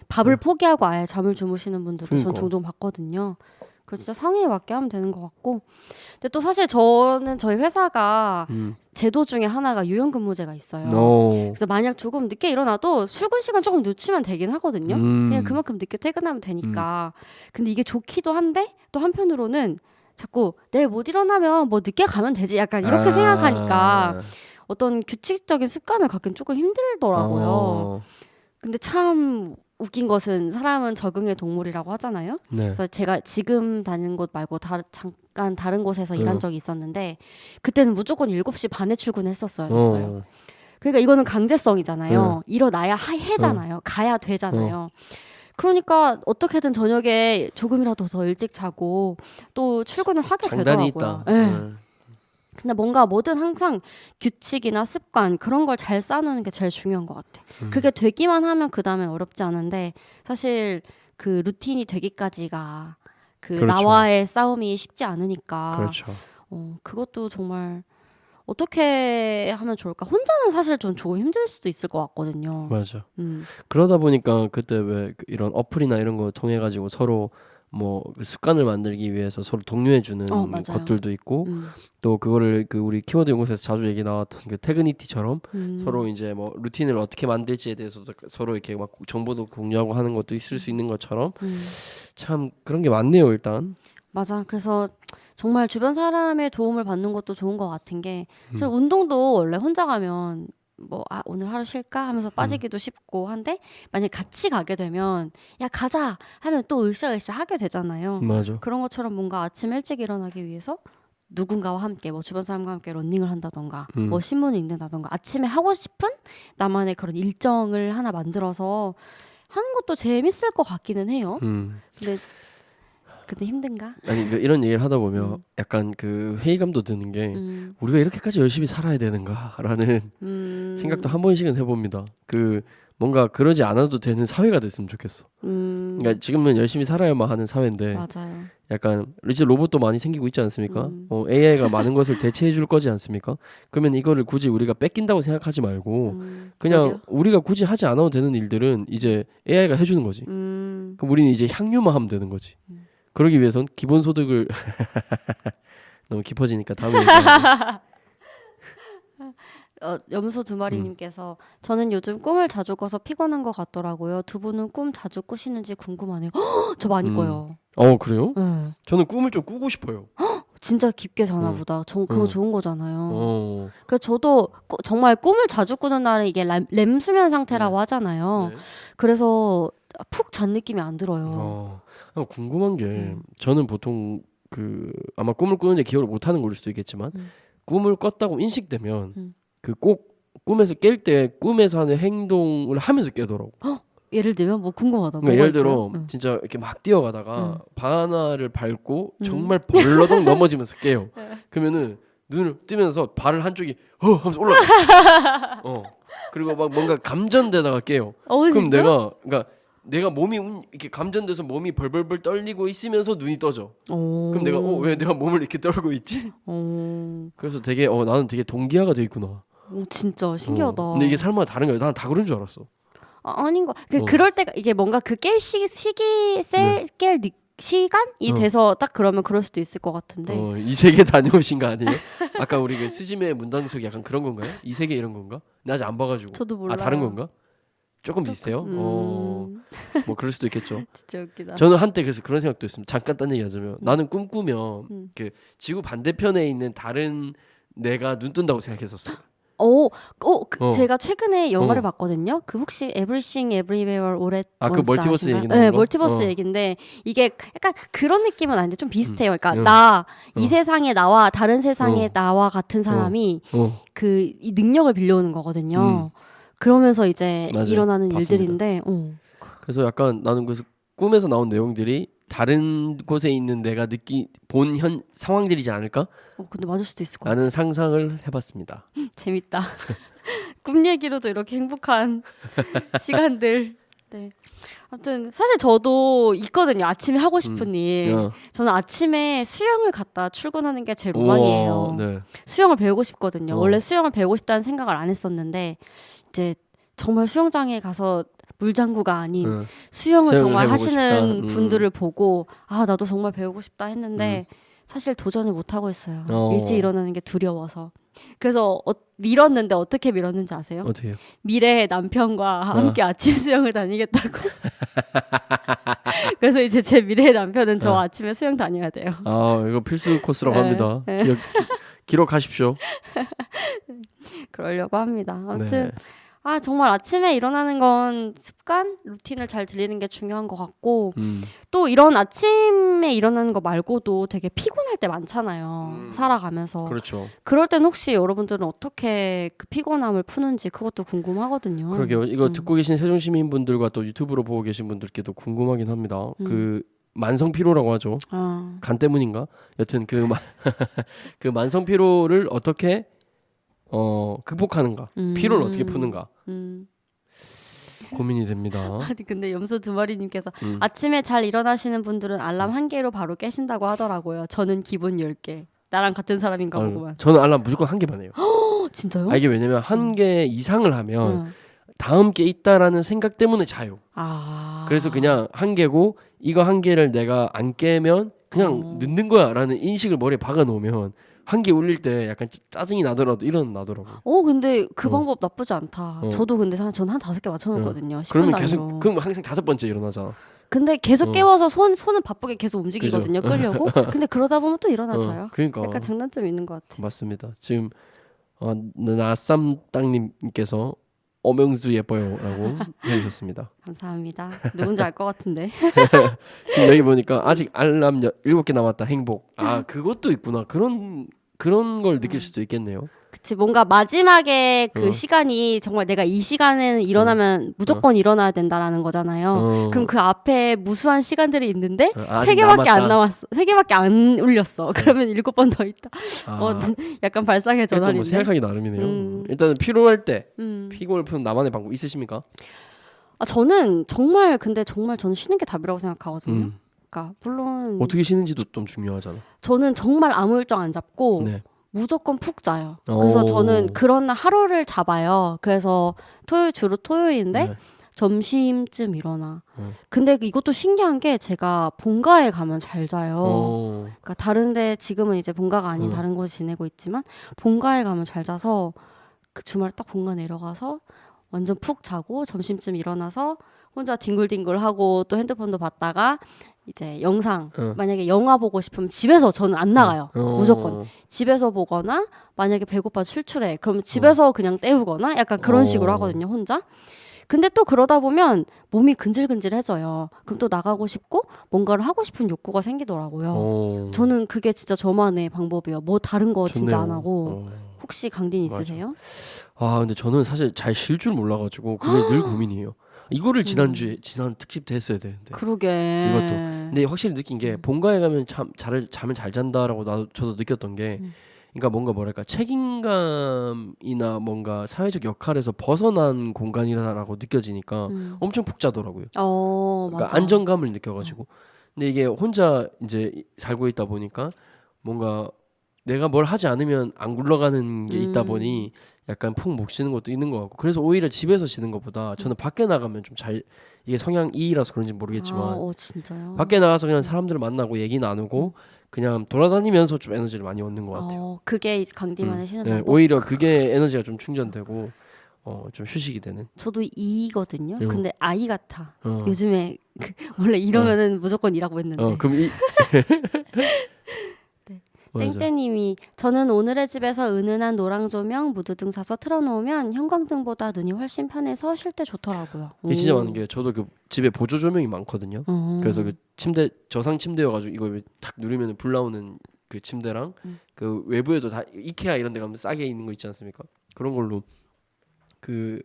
밥을 포기하고 아예 잠을 주무시는 분들도 전 그러니까. 종종 봤거든요. 그 진짜 상황에 맞게 하면 되는 것 같고. 근데 또 사실 저는 저희 회사가 제도 중에 하나가 유연근무제가 있어요. 그래서 만약 조금 늦게 일어나도 출근 시간 조금 늦추면 되긴 하거든요. 그냥 그만큼 늦게 퇴근하면 되니까. 근데 이게 좋기도 한데 또 한편으로는 자꾸 내일 못 일어나면 뭐 늦게 가면 되지 약간 이렇게 생각하니까 어떤 규칙적인 습관을 갖긴 조금 힘들더라고요. 근데 참 웃긴 것은 사람은 적응의 동물이라고 하잖아요. 네. 그래서 제가 지금 다니는 곳 말고 잠깐 다른 곳에서 일한 적이 있었는데 그때는 무조건 7시 반에 출근했었어요. 그러니까 이거는 강제성이잖아요. 일어나야 해잖아요. 가야 되잖아요. 그러니까 어떻게든 저녁에 조금이라도 더 일찍 자고 또 출근을 하게 장단이 되더라고요. 있다. 네. 근데 뭔가 뭐든 항상 규칙이나 습관 그런 걸 잘 쌓아놓는 게 제일 중요한 것 같아. 그게 되기만 하면 그 다음엔 어렵지 않은데 사실 그 루틴이 되기까지가 그렇죠. 나와의 싸움이 쉽지 않으니까 그렇죠. 그것도 정말 어떻게 하면 좋을까? 혼자는 사실 좀 조금 힘들 수도 있을 것 같거든요. 맞아. 그러다 보니까 그때 왜 이런 어플이나 이런 거 통해 가지고 서로 뭐 그 습관을 만들기 위해서 서로 독려해주는 맞아요. 것들도 있고 또 그거를 그 우리 키워드 연구소에서 자주 얘기 나왔던 그 태그니티처럼 서로 이제 뭐 루틴을 어떻게 만들지에 대해서도 서로 이렇게 막 정보도 공유하고 하는 것도 있을 수 있는 것처럼 참 그런 게 많네요 일단. 맞아. 그래서 정말 주변 사람의 도움을 받는 것도 좋은 것 같은 게 사실 운동도 원래 혼자 가면 뭐 오늘 하루 쉴까 하면서 빠지기도 쉽고 한데 만약에 같이 가게 되면 야 가자 하면 또 으쌰으쌰 하게 되잖아요. 맞아. 그런 것처럼 뭔가 아침 일찍 일어나기 위해서 누군가와 함께 뭐 주변 사람과 함께 러닝을 한다던가 뭐 신문을 읽는다던가 아침에 하고 싶은 나만의 그런 일정을 하나 만들어서 하는 것도 재밌을 것 같기는 해요. 근데 힘든가? 아니 이런 얘기를 하다 보면 약간 그 회의감도 드는 게 우리가 이렇게까지 열심히 살아야 되는가라는 생각도 한 번씩은 해봅니다. 그 뭔가 그러지 않아도 되는 사회가 됐으면 좋겠어. 그러니까 지금은 열심히 살아야만 하는 사회인데 맞아요. 약간 이제 로봇도 많이 생기고 있지 않습니까? AI가 많은 것을 대체해 줄 거지 않습니까? 그러면 이거를 굳이 우리가 뺏긴다고 생각하지 말고 그냥 그러게요. 우리가 굳이 하지 않아도 되는 일들은 이제 AI가 해주는 거지. 그럼 우리는 이제 향유만 하면 되는 거지. 그러기 위해선 기본소득을 너무 깊어지니까 다음에 얘기하자. 염소 두 마리님께서 저는 요즘 꿈을 자주 꿔서 피곤한 것 같더라고요. 두 분은 꿈 자주 꾸시는지 궁금하네요. 저 많이 꿔요. 그래요? 네. 저는 꿈을 좀 꾸고 싶어요. 진짜 깊게 자나 보다. 그거 응. 좋은 거잖아요. 어. 그래서 저도 정말 꿈을 자주 꾸는 날은 이게 렘 수면 상태라고 네. 하잖아요. 네. 그래서 푹 잔 느낌이 안 들어요. 궁금한 게 저는 보통 그 아마 꿈을 꾸는데 기억을 못 하는 걸 수도 있겠지만 꿈을 꿨다고 인식되면 그 꼭 꿈에서 깰 때 꿈에서 하는 행동을 하면서 깨더라고. 예를 들면 뭐 궁금하다. 그러니까 뭐가 예를 있어요? 들어 응. 진짜 이렇게 막 뛰어가다가 바나나를 밟고 정말 벌러덩 넘어지면서 깨요. 그러면은 눈을 뜨면서 발을 한쪽이 하면서 올라가. 그리고 막 뭔가 감전되다가 깨요. 그럼 진짜? 내가 몸이 이렇게 감전돼서 몸이 벌벌벌 떨리고 있으면서 눈이 떠져. 오. 그럼 내가 왜 내가 몸을 이렇게 떨고 있지? 그래서 되게 나는 되게 동기화가 돼 있구나. 진짜 신기하다. 근데 이게 사람마다 다른 거야. 나는 다 그런 줄 알았어. 아닌 거. 그럴 때가 이게 뭔가 그 깰 깰 시간이 돼서 딱 그러면 그럴 수도 있을 것 같은데. 이 세계 다녀오신 거 아니에요? 아까 우리 그 스즈메 문단속이 약간 그런 건가요? 이 세계 이런 건가? 나 아직 안 봐가지고. 저도 몰라요. 다른 건가? 조금 비슷해요? 뭐 그럴 수도 있겠죠. 진짜 웃기다. 저는 한때 그래서 그런 생각도 했습니다. 잠깐 딴 얘기하자면 나는 꿈꾸면 그 지구 반대편에 있는 다른 내가 눈 뜬다고 생각했었어요. 제가 최근에 영화를 어. 봤거든요. 그 혹시 Everything Everywhere All at 그 Once 멀티버스 아신가요? 얘기 나온 네, 거? 멀티버스 얘기인데 이게 약간 그런 느낌은 아닌데 좀 비슷해요. 그러니까 이 어. 세상의 나와 다른 세상의 나와 같은 사람이 그 이 능력을 빌려오는 거거든요. 그러면서 이제 맞아요. 일어나는 봤습니다. 일들인데 그래서 약간 나는 그래서 꿈에서 나온 내용들이 다른 곳에 있는 내가 본 현 상황들이지 않을까? 근데 맞을 수도 있을 것 같아요. 라는 상상을 해봤습니다. 재밌다. 꿈 얘기로도 이렇게 행복한 시간들. 네. 아무튼 사실 저도 있거든요. 아침에 하고 싶은 일. 저는 아침에 수영을 갔다 출근하는 게 제일 로망이에요. 네. 수영을 배우고 싶거든요. 원래 수영을 배우고 싶다는 생각을 안 했었는데 이제 정말 수영장에 가서 물장구가 아닌 수영을 수영을 정말 해보고 하시는 싶다. 분들을 보고 나도 정말 배우고 싶다 했는데 사실 도전을 못 하고 있어요. 일찍 일어나는 게 두려워서. 그래서 밀었는데 어떻게 밀었는지 아세요? 어떻게요? 미래의 남편과 함께 아침 수영을 다니겠다고. 그래서 이제 제 미래의 남편은 저 아침에 수영 다녀야 돼요. 이거 필수 코스라고 네. 합니다. 네. 기록하십시오. 그러려고 합니다. 아무튼 네. 정말 아침에 일어나는 건 습관, 루틴을 잘 들이는 게 중요한 것 같고 또 이런 아침에 일어나는 거 말고도 되게 피곤할 때 많잖아요. 살아가면서. 그렇죠. 그럴 땐 혹시 여러분들은 어떻게 그 피곤함을 푸는지 그것도 궁금하거든요. 그러게요. 이거 듣고 계신 세종시민분들과 또 유튜브로 보고 계신 분들께도 궁금하긴 합니다. 그 만성 피로라고 하죠. 간 때문인가? 여튼 그 만성 피로를 어떻게 극복하는가? 피로를 어떻게 푸는가? 고민이 됩니다. 아니 근데 염소 두 마리님께서 아침에 잘 일어나시는 분들은 알람 1개로 바로 깨신다고 하더라고요. 저는 기본 10개. 나랑 같은 사람인가 보구만. 저는 알람 무조건 1개만 해요. 진짜요? 이게 왜냐면 1개 이상을 하면 다음 게 있다라는 생각 때문에 자요. 그래서 그냥 1개고 이거 1개를 내가 안 깨면 그냥 늦는 거야라는 인식을 머리에 박아 놓으면 1개 울릴 때 약간 짜증이 나더라도 일어나더라고. 근데 그 방법 나쁘지 않다. 저도 근데 저는 한 5개 맞춰놓거든요. 10분 그러면 단위로. 그럼 항상 5번째 일어나잖아. 근데 계속 깨워서 손은 바쁘게 계속 움직이거든요. 끌려고. 근데 그러다 보면 또 일어나져요. 그러니까 약간 장단점이 있는 것 같아. 맞습니다. 지금 나쌈땅님께서 어명수 예뻐요라고 해주셨습니다. 감사합니다. 누군지 알 것 같은데. 지금 여기 보니까 아직 알람 7개 남았다 행복. 그것도 있구나. 그런 걸 느낄 수도 있겠네요. 그치, 뭔가 마지막에 그 어. 시간이 정말 내가 이 시간에는 일어나면 무조건 일어나야 된다라는 거잖아요. 그럼 그 앞에 무수한 시간들이 있는데 아직 3개밖에 안 남았다. 남았어. 3개밖에 안 울렸어. 그러면 7번 더 있다. 아, 약간 발상의 그것도 전환인데. 뭐 생각하기 나름이네요. 음. 일단은 피로할 때 음. 피곤을 푸는 나만의 방법 있으십니까? 저는 정말 근데 정말 저는 쉬는 게 답이라고 생각하거든요. 음. 그러니까 물론 어떻게 쉬는지도 좀 중요하잖아. 저는 정말 아무 일정 안 잡고 네. 무조건 푹 자요. 그래서 오. 저는 그런 날 하루를 잡아요. 그래서 주로 토요일인데 네. 점심쯤 일어나. 음. 근데 이것도 신기한 게 제가 본가에 가면 잘 자요. 그러니까 다른데 지금은 이제 본가가 아닌 다른 곳에 지내고 있지만 본가에 가면 잘 자서 그 주말 딱 본가 내려가서 완전 푹 자고 점심쯤 일어나서 혼자 뒹굴뒹굴하고 또 핸드폰도 봤다가 이제 영상 만약에 영화 보고 싶으면 집에서 저는 안 나가요. 무조건 집에서 보거나 만약에 배고파 출출해 그러면 집에서 그냥 때우거나 약간 그런 식으로 하거든요, 혼자. 근데 또 그러다 보면 몸이 근질근질해져요. 그럼 또 나가고 싶고 뭔가를 하고 싶은 욕구가 생기더라고요. 저는 그게 진짜 저만의 방법이에요. 뭐 다른 거 진짜 안 하고. 혹시 강딘 있으세요? 아 근데 저는 사실 잘 쉴 줄 몰라가지고 그게 늘 고민이에요. 이거를 지난 특집 때 했어야 되는데. 그러게. 이것도. 근데 확실히 느낀 게 본가에 가면 잠을 잘 잔다라고 저도 느꼈던 게, 그러니까 뭔가 뭐랄까 책임감이나 뭔가 사회적 역할에서 벗어난 공간이라고 느껴지니까 엄청 푹 자더라고요. 그러니까 맞아. 안정감을 느껴가지고. 근데 이게 혼자 이제 살고 있다 보니까 뭔가 내가 뭘 하지 않으면 안 굴러가는 게 있다 보니 약간 푹 못 쉬는 것도 있는 것 같고, 그래서 오히려 집에서 쉬는 것보다 저는 밖에 나가면 좀 잘, 이게 성향 E라서 그런지 모르겠지만 진짜요? 밖에 나가서 그냥 사람들 만나고 얘기 나누고 그냥 돌아다니면서 좀 에너지를 많이 얻는 것 같아요. 그게 이제 강디만의 쉬는 네, 방법. 오히려 그게 에너지가 좀 충전되고 좀 휴식이 되는. 저도 E거든요. 근데 I 같아. 어. 요즘에 원래 이러면은 무조건 E라고 했는데. 그럼 네. 맞아. 땡땡님이 저는 오늘의 집에서 은은한 노랑 조명 무드등 사서 틀어놓으면 형광등보다 눈이 훨씬 편해서 쉴 때 좋더라고요. 이게 진짜 많은 게, 저도 그 집에 보조 조명이 많거든요. 그래서 그 침대 저상 침대여가지고 이거 탁 누르면 불 나오는 그 침대랑 그 외부에도 다 이케아 이런 데 가면 싸게 있는 거 있지 않습니까? 그런 걸로 그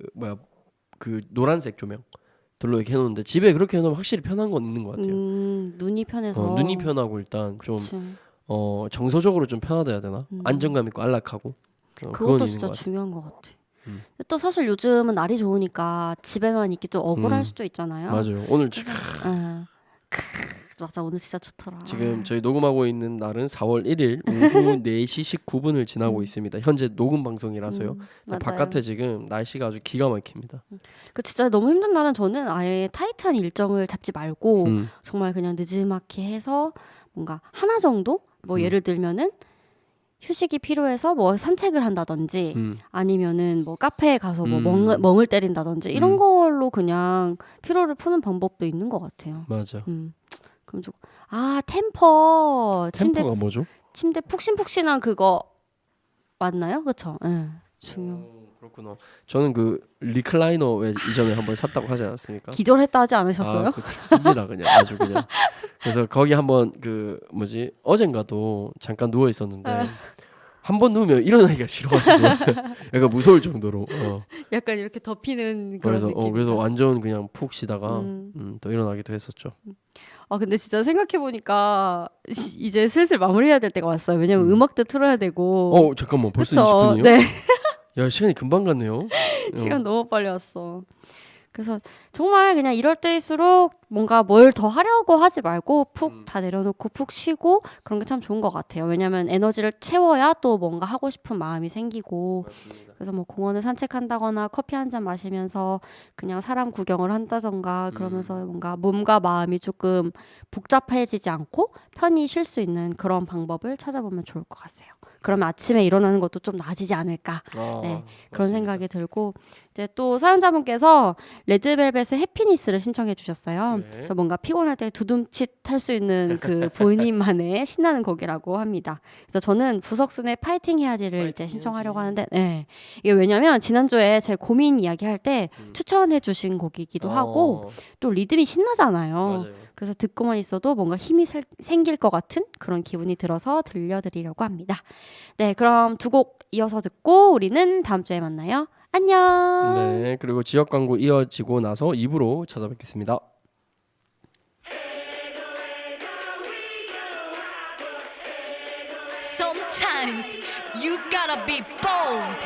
노란색 조명들로 이렇게 해놓는데, 집에 그렇게 해놓으면 확실히 편한 건 있는 것 같아요. 눈이 편해서. 눈이 편하고 일단 좀 그치. 정서적으로 좀 편하다 해야 되나? 안정감 있고 안락하고. 그건 그것도 있는 진짜 것 같아요. 중요한 것 같아. 근데 또 사실 요즘은 날이 좋으니까 집에만 있기 좀 억울할 수도 있잖아요. 맞아요. 오늘 맞아, 오늘 진짜 좋더라. 지금 저희 녹음하고 있는 날은 4월 1일 오후 4시 19분을 지나고 있습니다. 현재 녹음 방송이라서요. 맞아요. 바깥에 지금 날씨가 아주 기가 막힙니다. 그 진짜 너무 힘든 날은 저는 아예 타이트한 일정을 잡지 말고 정말 그냥 느지막이 해서 뭔가 하나 정도 뭐 예를 들면은 휴식이 필요해서 뭐 산책을 한다든지 아니면은 뭐 카페에 가서 뭐 멍을 때린다든지 이런 걸로 그냥 피로를 푸는 방법도 있는 것 같아요. 맞아. 그럼 좀 템퍼 템포가 뭐죠? 침대 푹신푹신한 그거 맞나요? 그렇죠? 중요. 그렇구나. 저는 그 리클라이너 왜 이전에 한번 샀다고 하지 않았습니까? 기절했다 하지 않으셨어요? 죽습니다 그냥 아주 그냥. 그래서 거기 한번 어젠가도 잠깐 누워 있었는데 한 번 누우면 일어나기가 싫어가지고 약간 무서울 정도로. 약간 이렇게 덮이는 그런 그래서 느낌. 그래서 완전 그냥 푹 쉬다가 또 일어나기도 했었죠. 근데 진짜 생각해보니까 이제 슬슬 마무리해야 될 때가 왔어요. 왜냐면 음악도 틀어야 되고. 잠깐만, 벌써 그쵸? 20분이요? 네. 야, 시간이 금방 갔네요. 시간 너무 빨리 왔어. 그래서 정말 그냥 이럴 때일수록 뭔가 뭘 더 하려고 하지 말고 푹 다 내려놓고 푹 쉬고 그런 게 참 좋은 것 같아요. 왜냐면 에너지를 채워야 또 뭔가 하고 싶은 마음이 생기고. 맞습니다. 그래서 뭐 공원을 산책한다거나 커피 한 잔 마시면서 그냥 사람 구경을 한다던가 그러면서 뭔가 몸과 마음이 조금 복잡해지지 않고 편히 쉴 수 있는 그런 방법을 찾아보면 좋을 것 같아요. 그러면 아침에 일어나는 것도 좀 나아지지 않을까. 네, 그런 맞습니다. 생각이 들고 이제 또 사연자분께서 레드벨벳의 해피니스를 신청해 주셨어요. 네. 그래서 뭔가 피곤할 때 두둠칫 할 수 있는 그 본인만의 신나는 곡이라고 합니다. 그래서 저는 부석순의 파이팅 해야지를 이제 신청하려고 하는데, 네, 이게 왜냐면 지난주에 제 고민 이야기할 때 추천해 주신 곡이기도 하고 또 리듬이 신나잖아요. 맞아요. 그래서 듣고만 있어도 뭔가 힘이 생길 것 같은 그런 기분이 들어서 들려드리려고 합니다. 네, 그럼 두 곡 이어서 듣고 우리는 다음 주에 만나요. 안녕. 네, 그리고 지역 광고 이어지고 나서 2부로 찾아뵙겠습니다. Sometimes you gotta be bold.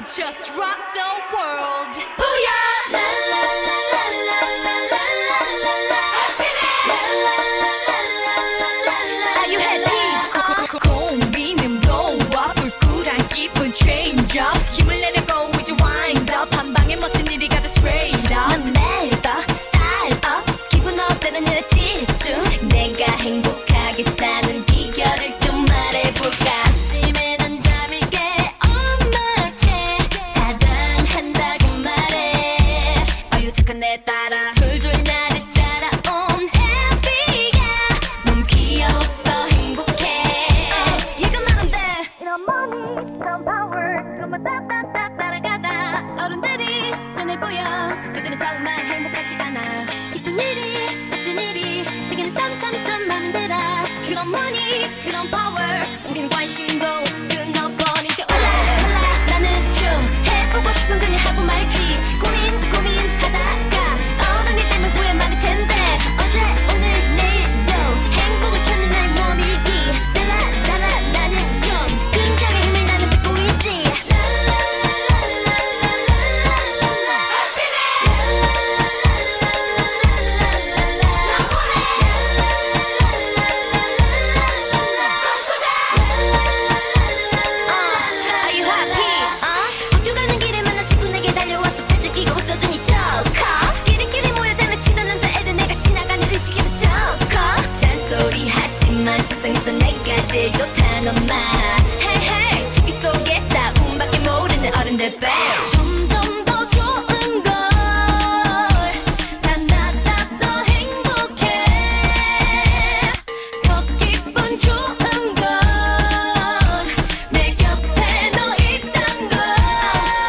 Just rock the world. Booyah! La la la la la la la la la. Happiness! La la la la la la la. Are you happy? 고민은 너와 불굴한 기분 change up. 힘을 내려고 이제 wind up. 한 방에 멋진 일이 가자 straight up. 난 매일 더 style up. 기분 up 때는 일에 집중. 내가 행복하게 사는 비결을 좀 말해볼까. 아침에 난 잠을 깨 엄마께 사랑한다고 말해. 어유 착한 내 따라 졸졸 나를 따라온 happy가 너무 귀여웠어 행복해. 이건 나는데 이런 money 이런 power 그것만 따따따 따라가다. 어른들이 전해 보여 그들은 정말 행복하지 않아. 기쁜 일이 멋진 일이 세계는 점점점 많은 데라. 그런 money 그런 power 우리는 관심도 끊어버리지. 올라 나는 좀 해보고 싶은 그냥 하고 말지. 고민하다가 어른이 되면 후회 많을 텐데 어제 오늘 내일도 행복을 찾는 나의 몸일기. 랄라 나는 좀 긍정의 힘을 나는 뱉고 있지. Are you happy? 학교 가는 길에 만난 친구 내게 달려와서 팔짱 끼고 웃어주니 조커. 끼리끼리 모여 장난치던 남자애들 내가 지나가는 의식에도 조커. 잔소리 하지만 세상에서 내가 제일 좋다는 엄마. Hey hey TV 속에 싸움밖에 모르는 어른들 배. 점점 더 좋은 걸 난 나타서 행복해. 더 기분 좋은 건 내 곁에 너 있단 걸.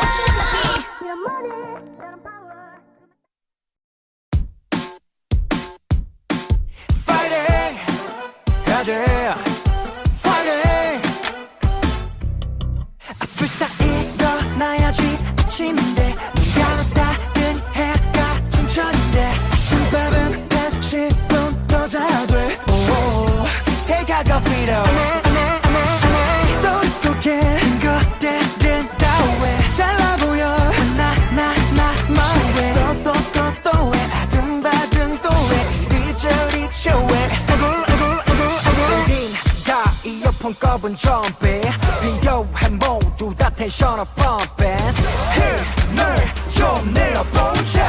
What you wanna be? 이런 money, 이런 power. Fighting 가자 Fighting 불사 일어나야지. 아침인데 눈 감았다 뜬 해가 춘천인데 아침밥은 한 10분 더 자야 돼. Take out coffee 스토리 속에 큰 것들은 다 왜 잘나 보여. 나 my way 또 왜 아등바등 또 왜 이리저리 쳐왜. 아이고 우린 다 이어폰 꺼본 좀비 비교한 모두 다 텐션업 펌핑. 힘을 좀 내어보자.